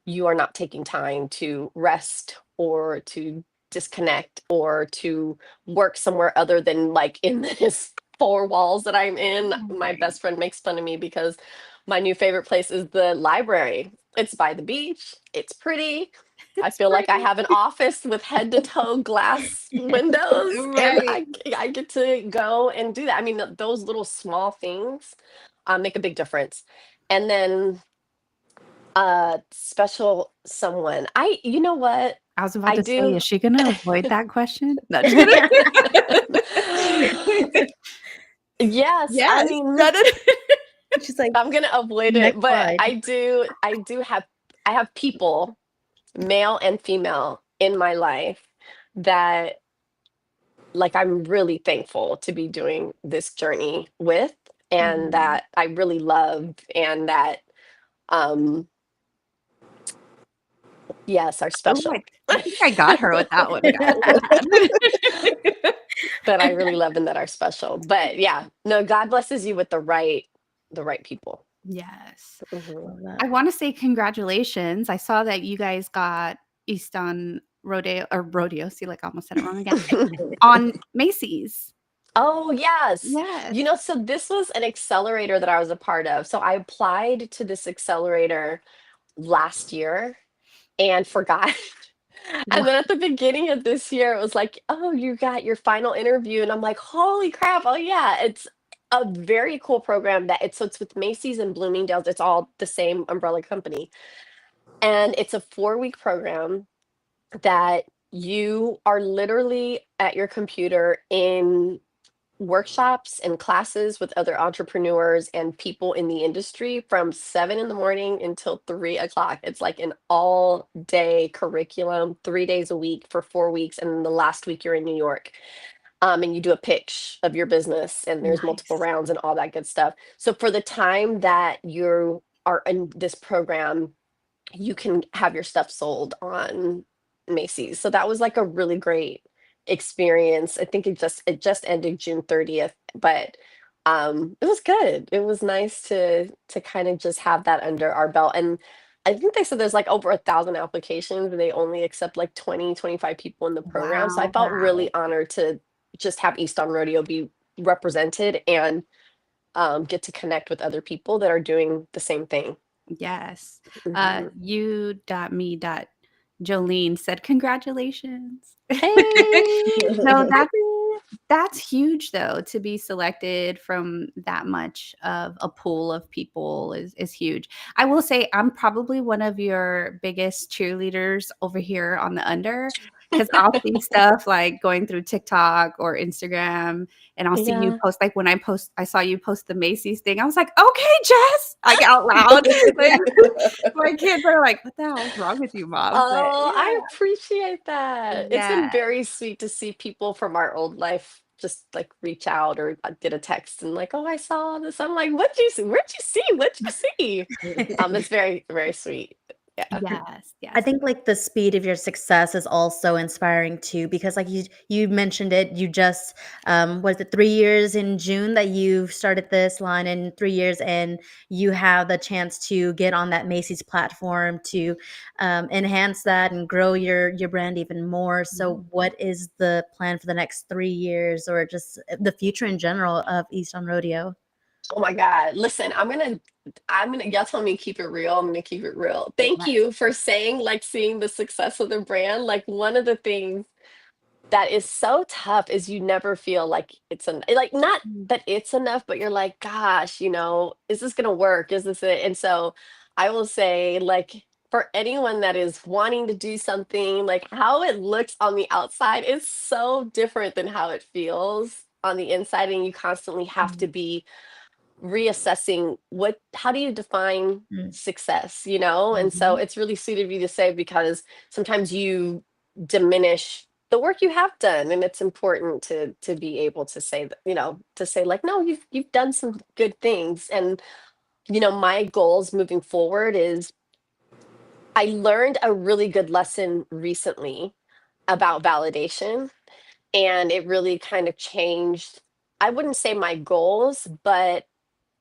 you are not taking time to rest or to disconnect or to work somewhere other than like in this four walls that I'm in. My Right. best friend makes fun of me because my new favorite place is the library. It's by the beach, it's pretty. I It's feel like I pretty. have an office with head to toe glass windows, and Right. I get to go and do that. I mean, those little small things make a big difference. And then special someone. You know what? I was about I to say, do. is she gonna avoid that question? No, just kidding. Yes, I Yes. mean, No, no, no. She's like, I'm gonna avoid it, next but slide. I do have people, male and female, in my life that like I'm really thankful to be doing this journey with, and Mhm. that I really love, and that um yes, are Ooh, special. I think I got her with that one, guys. Look at that. That I really love and that are special. But yeah, no, God blesses you with the right people. Yes. Mhm. Love that. I wanna say congratulations. I saw that you guys got East on Rodeo, see, like, I almost said it wrong again, on Macy's. Oh, yes. Yes. So this was an accelerator that I was a part of. So I applied to this accelerator last year and forgot. Wow. And then at the beginning of this year, it was like, oh, you got your final interview. And I'm like, holy crap. Oh, yeah. It's a very cool program it's with Macy's and Bloomingdale's. It's all the same umbrella company. And it's a 4-week program that you are literally at your computer in workshops and classes with other entrepreneurs and people in the industry from 7 in the morning until 3 o'clock. It's like an all day curriculum, 3 days a week for 4 weeks. And then the last week you're in New York. And you do a pitch of your business, and there's multiple Nice. rounds and all that good stuff. So for the time that you are in this program, you can have your stuff sold on Macy's. So that was like a really great experience. I think it just ended June 30th, but it was good. It was nice to kind of just have that under our belt. And I think they said there's like over 1,000 applications and they only accept like 20, 25 people in the program. So I Wow. felt really honored to just have East on Rodeo be represented and get to connect with other people that are doing the same thing. Yes. Mhm. Jolene said, "Congratulations." Hey. No, that's huge though, to be selected from that much of a pool of people is huge. I will say I'm probably one of your biggest cheerleaders over here on the under. because I'll see stuff like going through TikTok or Instagram, and I'll see you Yeah. post, like when I saw you post the Macy's thing. I was like, okay, Jess, like out loud. Like my kids are like, what the hell's wrong with you, mom? But Oh, yeah, I appreciate that. It's yeah, been very sweet to see people from our old life just like reach out or get a text and like, oh, I saw this. I'm like, what'd you see? Where'd you see? What'd you see? It's very, very sweet. Yeah. yes, I yes. think like the speed of your success is also inspiring too, because like you mentioned it, you just was it 3 years in June that you started this line, and 3 years, and you have the chance to get on that Macy's platform to enhance that and grow your brand even more. So what is the plan for the next 3 years, or just the future in general of East on Rodeo? Oh my God. Listen, y'all tell me keep it real. I'm gonna keep it real. Thank Right. you for saying, like, seeing the success of the brand. Like, one of the things that is so tough is you never feel like it's like, not Mm, that it's enough, but you're like, gosh, is this gonna work? Is this it? And so I will say, like, for anyone that is wanting to do something, like how it looks on the outside is so different than how it feels on the inside. And you constantly have to mm, be reassessing how do you define Mm. success, and so mhm. it's really sweet of you to say, because sometimes you diminish the work you have done, and it's important to be able to say that, to say like, no, you've done some good things. And my goals moving forward is, I learned a really good lesson recently about validation, and it really kind of changed, I wouldn't say my goals, but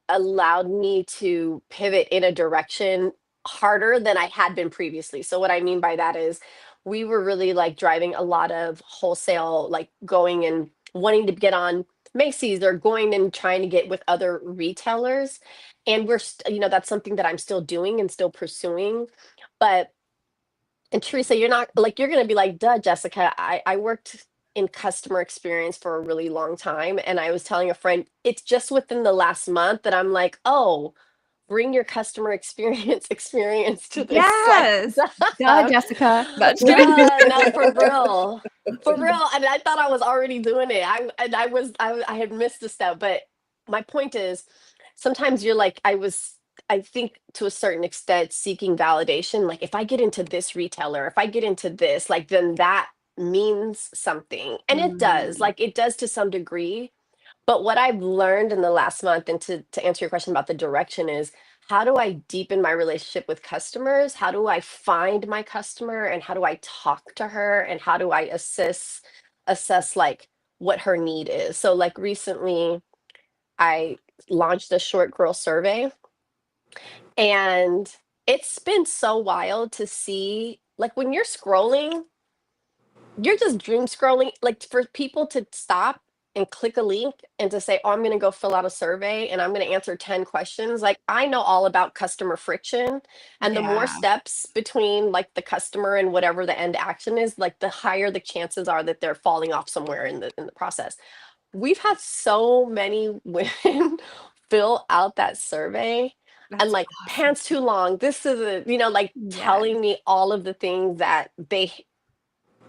allowed me to pivot in a direction harder than I had been previously. So what I mean by that is, we were really like driving a lot of wholesale, like going and wanting to get on Macy's or going and trying to get with other retailers. And that's something that I'm still doing and still pursuing. But and Teresa, you're not like, you're gonna be like, duh, Jessica, I worked in customer experience for a really long time. And I was telling a friend, it's just within the last month that I'm like, oh, bring your customer experience to this. Like, Yes. Duh, duh, Jessica. No, just kidding. duh, no, for real. For real. And I thought I was already doing it. I had missed a step. But my point is, sometimes you're like, I think to a certain extent, seeking validation. Like, if I get into this retailer, if I get into this, like, then that means something. And it does, Mm, like, it does to some degree. But what I've learned in the last month, and to answer your question about the direction, is, how do I deepen my relationship with customers? How do I find my customer, and how do I talk to her, and how do I assess like what her need is? So like recently I launched a short girl survey, and it's been so wild to see, like, when you're scrolling, you're just doom scrolling, like, for people to stop and click a link and to say, oh, I'm going to go fill out a survey and I'm going to answer 10 questions. Like, I know all about customer friction, and the more yeah, steps between like the customer and whatever the end action is, like, the higher the chances are that they're falling off somewhere in the process. We've had so many women fill out that survey, and that's like, awesome. pants too long, this is a, like, Yes. telling me all of the things that they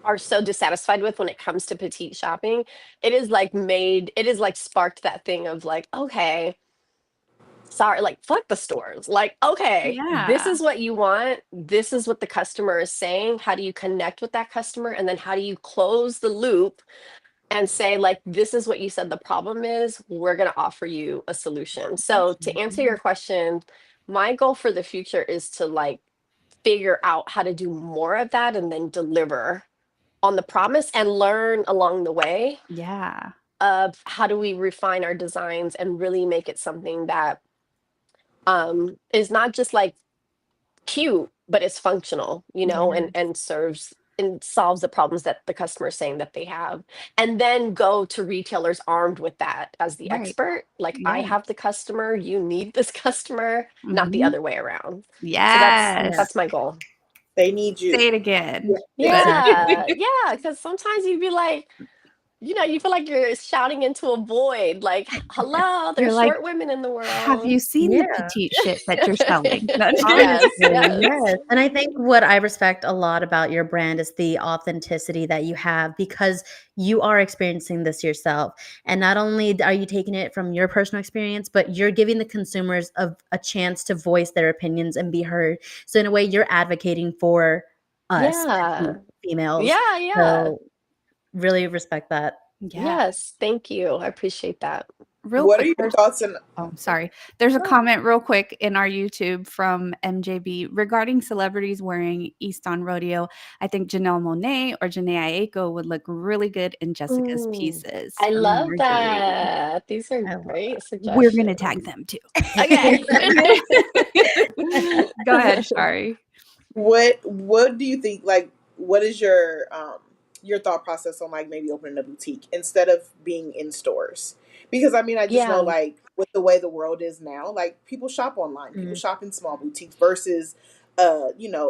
are so dissatisfied with when it comes to petite shopping. It is like sparked that thing of like, okay, sorry, like, fuck the stores. Like, okay, this Yeah. is what you want. This is what the customer is saying. How do you connect with that customer? And then how do you close the loop and say, like, this is what you said the problem is. We're going to offer you a solution. So to answer your Mhm. question, my goal for the future is to like figure out how to do more of that, and then deliver on the promise and learn along the way Yeah. of how do we refine our designs and really make it something that is not just like cute, but it's functional, and Yes. serves and solves the problems that the customer is saying that they have. And then go to retailers armed with that as the Right. expert. Like, I Yes. have the customer, you need this customer, not the Mhm. other way around. So that's Yeah. Yes. that's my goal. They need Say you. it again. Yeah, But exactly. Yeah, yeah, because sometimes you'd be like, you feel like you're shouting into a void, like, hello, You're there's like, short women in the have world. you seen the Yeah. petite shit that you're selling? No, I'm just kidding. Yes, Honestly, yes. yes, and I think what I respect a lot about your brand is the authenticity that you have because you are experiencing this yourself, and not only are you taking it from your personal experience, but you're giving the consumers a chance to voice their opinions and be heard. So in a way, you're advocating for us Yeah. petite females. Yeah, yeah. So really respect that. Yeah. Yes, thank you. I appreciate that. Real What are quick, your there's thoughts on? oh, sorry. There's a comment real quick in our YouTube from MJB regarding celebrities wearing East on Rodeo. I think Janelle Monáe or Janae Aiko would look really good in Jessica's Ooh, pieces. I love Agree. that. These are I love great We're gonna suggestions. tag them too. Okay. Go ahead, Shari. What do you think? Like, what is your thought process on like maybe opening a boutique instead of being in stores? Because I mean, I just know Yeah. like with the way the world is now, like people shop online, people Mm, shop in small boutiques versus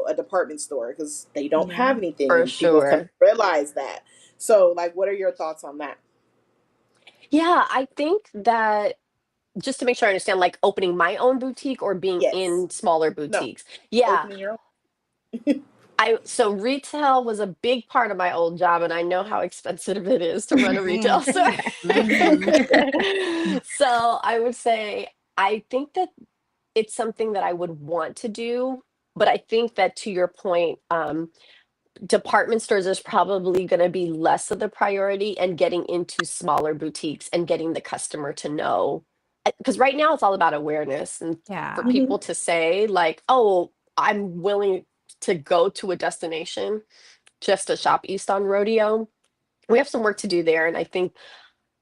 a department store because they don't Yeah. have anything, For and people have come to sure. realize that. So, like, what are your thoughts on that? Yeah, I think that just to make sure I understand, like opening my own boutique or being Yes. in smaller No. boutiques. Yeah. Opening your So retail was a big part of my old job, and I know how expensive it is to run a Mm, retail store. mhm. So I would say I think that it's something that I would want to do, but I think that to your point, department stores is probably going to be less of the priority and getting into smaller outiques and getting the customer to know. Because right now it's all about awareness and for Yeah. Mhm. people to say, like, oh, I'm willing to go to a destination just to shop East on Rodeo. We have some work to do there. And I think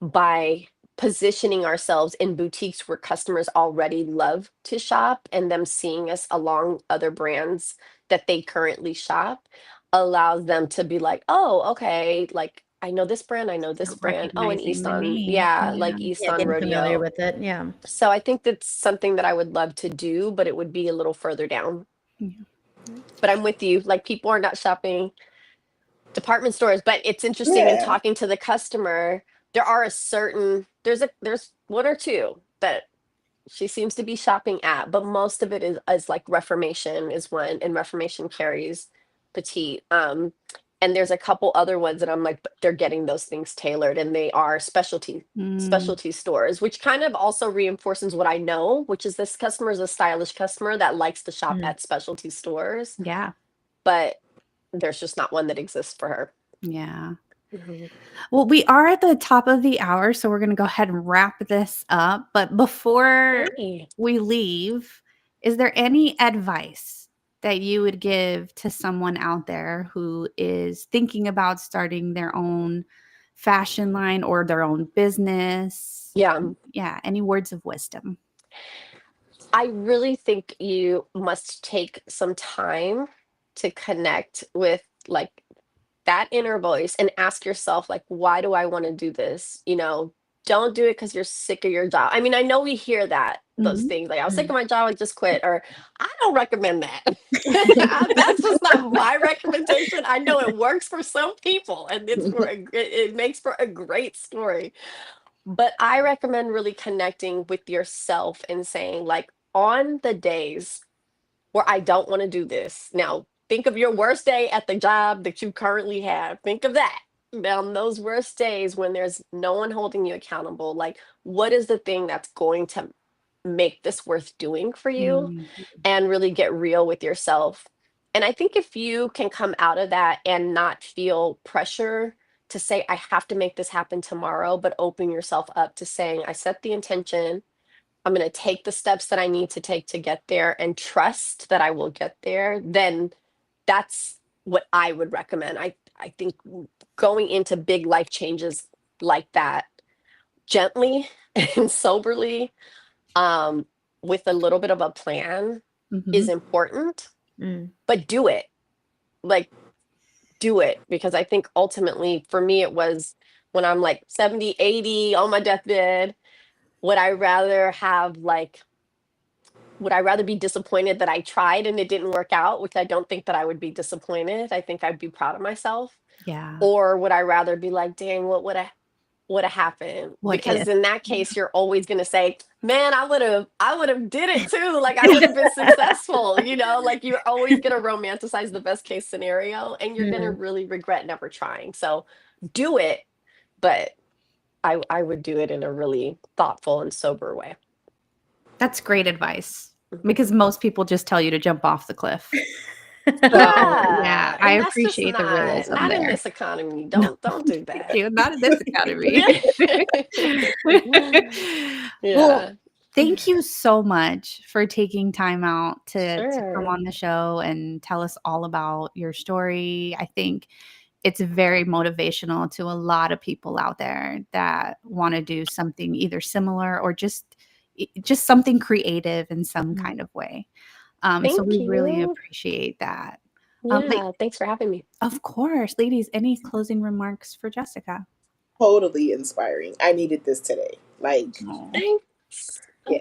by positioning ourselves in boutiques where customers already love to shop and them seeing us along other brands that they currently shop allows them to be like, oh, okay, like I know this brand, I know this Start brand. Oh, and recognizing East the on, name. yeah, Yeah. like East yeah, on getting familiar Rodeo. with it. Yeah. So I think that's something that I would love to do, but it would be a little further down. Yeah. But I'm with you. Like people are not shopping department stores, but it's interesting in Yeah. talking to the customer. There are a certain there's one or two that she seems to be shopping at, but most of it is like Reformation is one, and Reformation carries petite. And there's a couple other ones that I'm like, but they're getting those things tailored, and they are Mm, specialty stores, which kind of also reinforces what I know, which is this customer is a stylish customer that likes to shop Mm. at specialty stores, yeah. but there's just not one that exists for her. Yeah. Mhm. Well, we are at the top of the hour, so we're going to go ahead and wrap this up. But before Hey. we leave, is there any advice that you would give to someone out there who is thinking about starting their own fashion line or their own business? Yeah. Yeah, any words of wisdom? I really think you must take some time to connect with like that inner voice and ask yourself like why do I want to do this? Don't do it because you're sick of your job. I mean, I know we hear that those Mhm. things like I was sick Mm. of my job, I just quit, or I don't recommend that. That's just not my recommendation. I know it works for some people and it makes for a great story, but I recommend really connecting with yourself and saying, like, on the days where I don't want to do this. Now, think of your worst day at the job that you currently have. Think of that. Now, on those worst days when there's no one holding you accountable, like, what is the thing that's going to make this worth doing for you? Mm, And really get real with yourself. And I think if you can come out of that and not feel pressure to say, I have to make this happen tomorrow, but open yourself up to saying, I set the intention. I'm going to take the steps that I need to take to get there and trust that I will get there, then that's what I would recommend. I think going into big life changes like that gently and soberly, um, with a little bit of a plan is mhm. important, Mm. but do it. Like, do it. Because I think ultimately for me, it was when I'm like 70, 80 on my deathbed, would I rather have like, would I rather be disappointed that I tried and it didn't work out, which I don't think that I would be disappointed. I think I'd be proud of myself. Yeah. Or would I rather be like, dang, what would I would have happened, What because if? in that case you're always going to say, man, I would have did it too, like I would have been successful, like you're always going to romanticize the best case scenario, and you're going to Mhm. really regret never trying. So do it, but I would do it in a really thoughtful and sober way. That's great advice, Mhm. because most people just tell you to jump off the cliff. So, yeah, Yeah, I and that's just appreciate the realism not in there. this economy. No, Don't do thank that. you. Not in this economy. Well, Yeah, thank you so much for taking time out to come sure. on the show and tell us all about your story. I think it's very motivational to a lot of people out there that want to do something either similar or just something creative in some kind of way. So we Thank really you. appreciate that. La- Yeah, thanks for having me. of course, ladies, any closing remarks for Jessica? Totally inspiring. I needed this today. Like, Aw. Thanks. I'm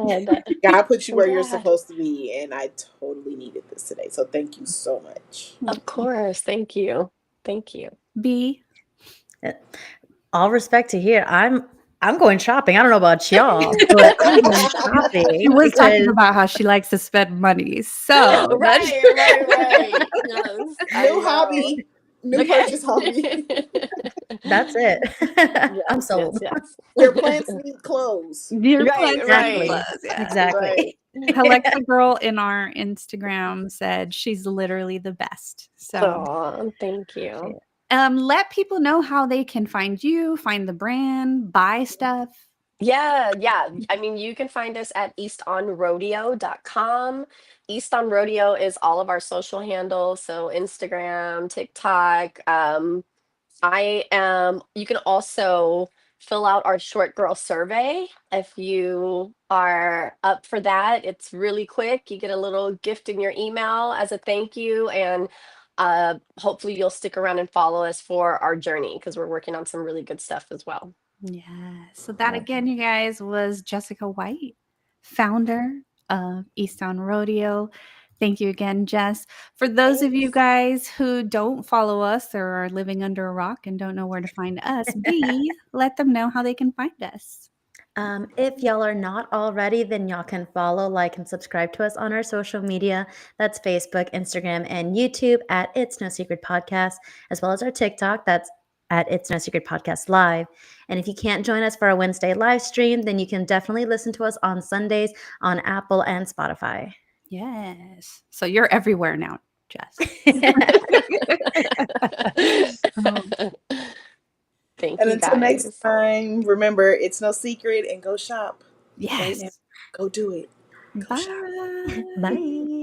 yes. glad. God put you I'm where you're glad. supposed to be, and I totally needed this today. So thank you so much. Of course. Thank you. Thank you. B. All respect to here. I'm going shopping. I don't know about y'all, but I'm going She shopping was talking because about how she likes to spend money. So that's Right. Yes, I New know. hobby, new Okay. purchase hobby. that's it. I'm Yes, yes, sold. yes. Your plants need clothes. your Right, plans need Exactly. clothes, yeah. Exactly. right. Alexa girl in our Instagram said she's literally the best. So Oh, thank you. let people know how they can find you, find the brand, buy stuff. Yeah. I mean, you can find us at eastonrodeo.com. East on Rodeo is all of our social handles, so Instagram, TikTok. You can also fill out our short girl survey if you are up for that. It's really quick. You get a little gift in your email as a thank you. And hopefully you'll stick around and follow us for our journey, because we're working on some really good stuff as well. Yeah. So that again, you guys, was Jessica White, founder of East on Rodeo. Thank you again, Jess. For those of you Thanks. guys who don't follow us or are living under a rock and don't know where to find us, B, let them know how they can find us. If y'all are not already, then y'all can follow, like, and subscribe to us on our social media. That's Facebook, Instagram, and YouTube at It's No Secret Podcast, as well as our TikTok. That's at It's No Secret Podcast Live. And if you can't join us for our Wednesday live stream, then you can definitely listen to us on Sundays on Apple and Spotify. Yes. So you're everywhere now, Jess. Um, Thank And you until next guys. time, remember, it's no secret, and go shop right now. yes. Go do it. Go shop. Bye. Bye.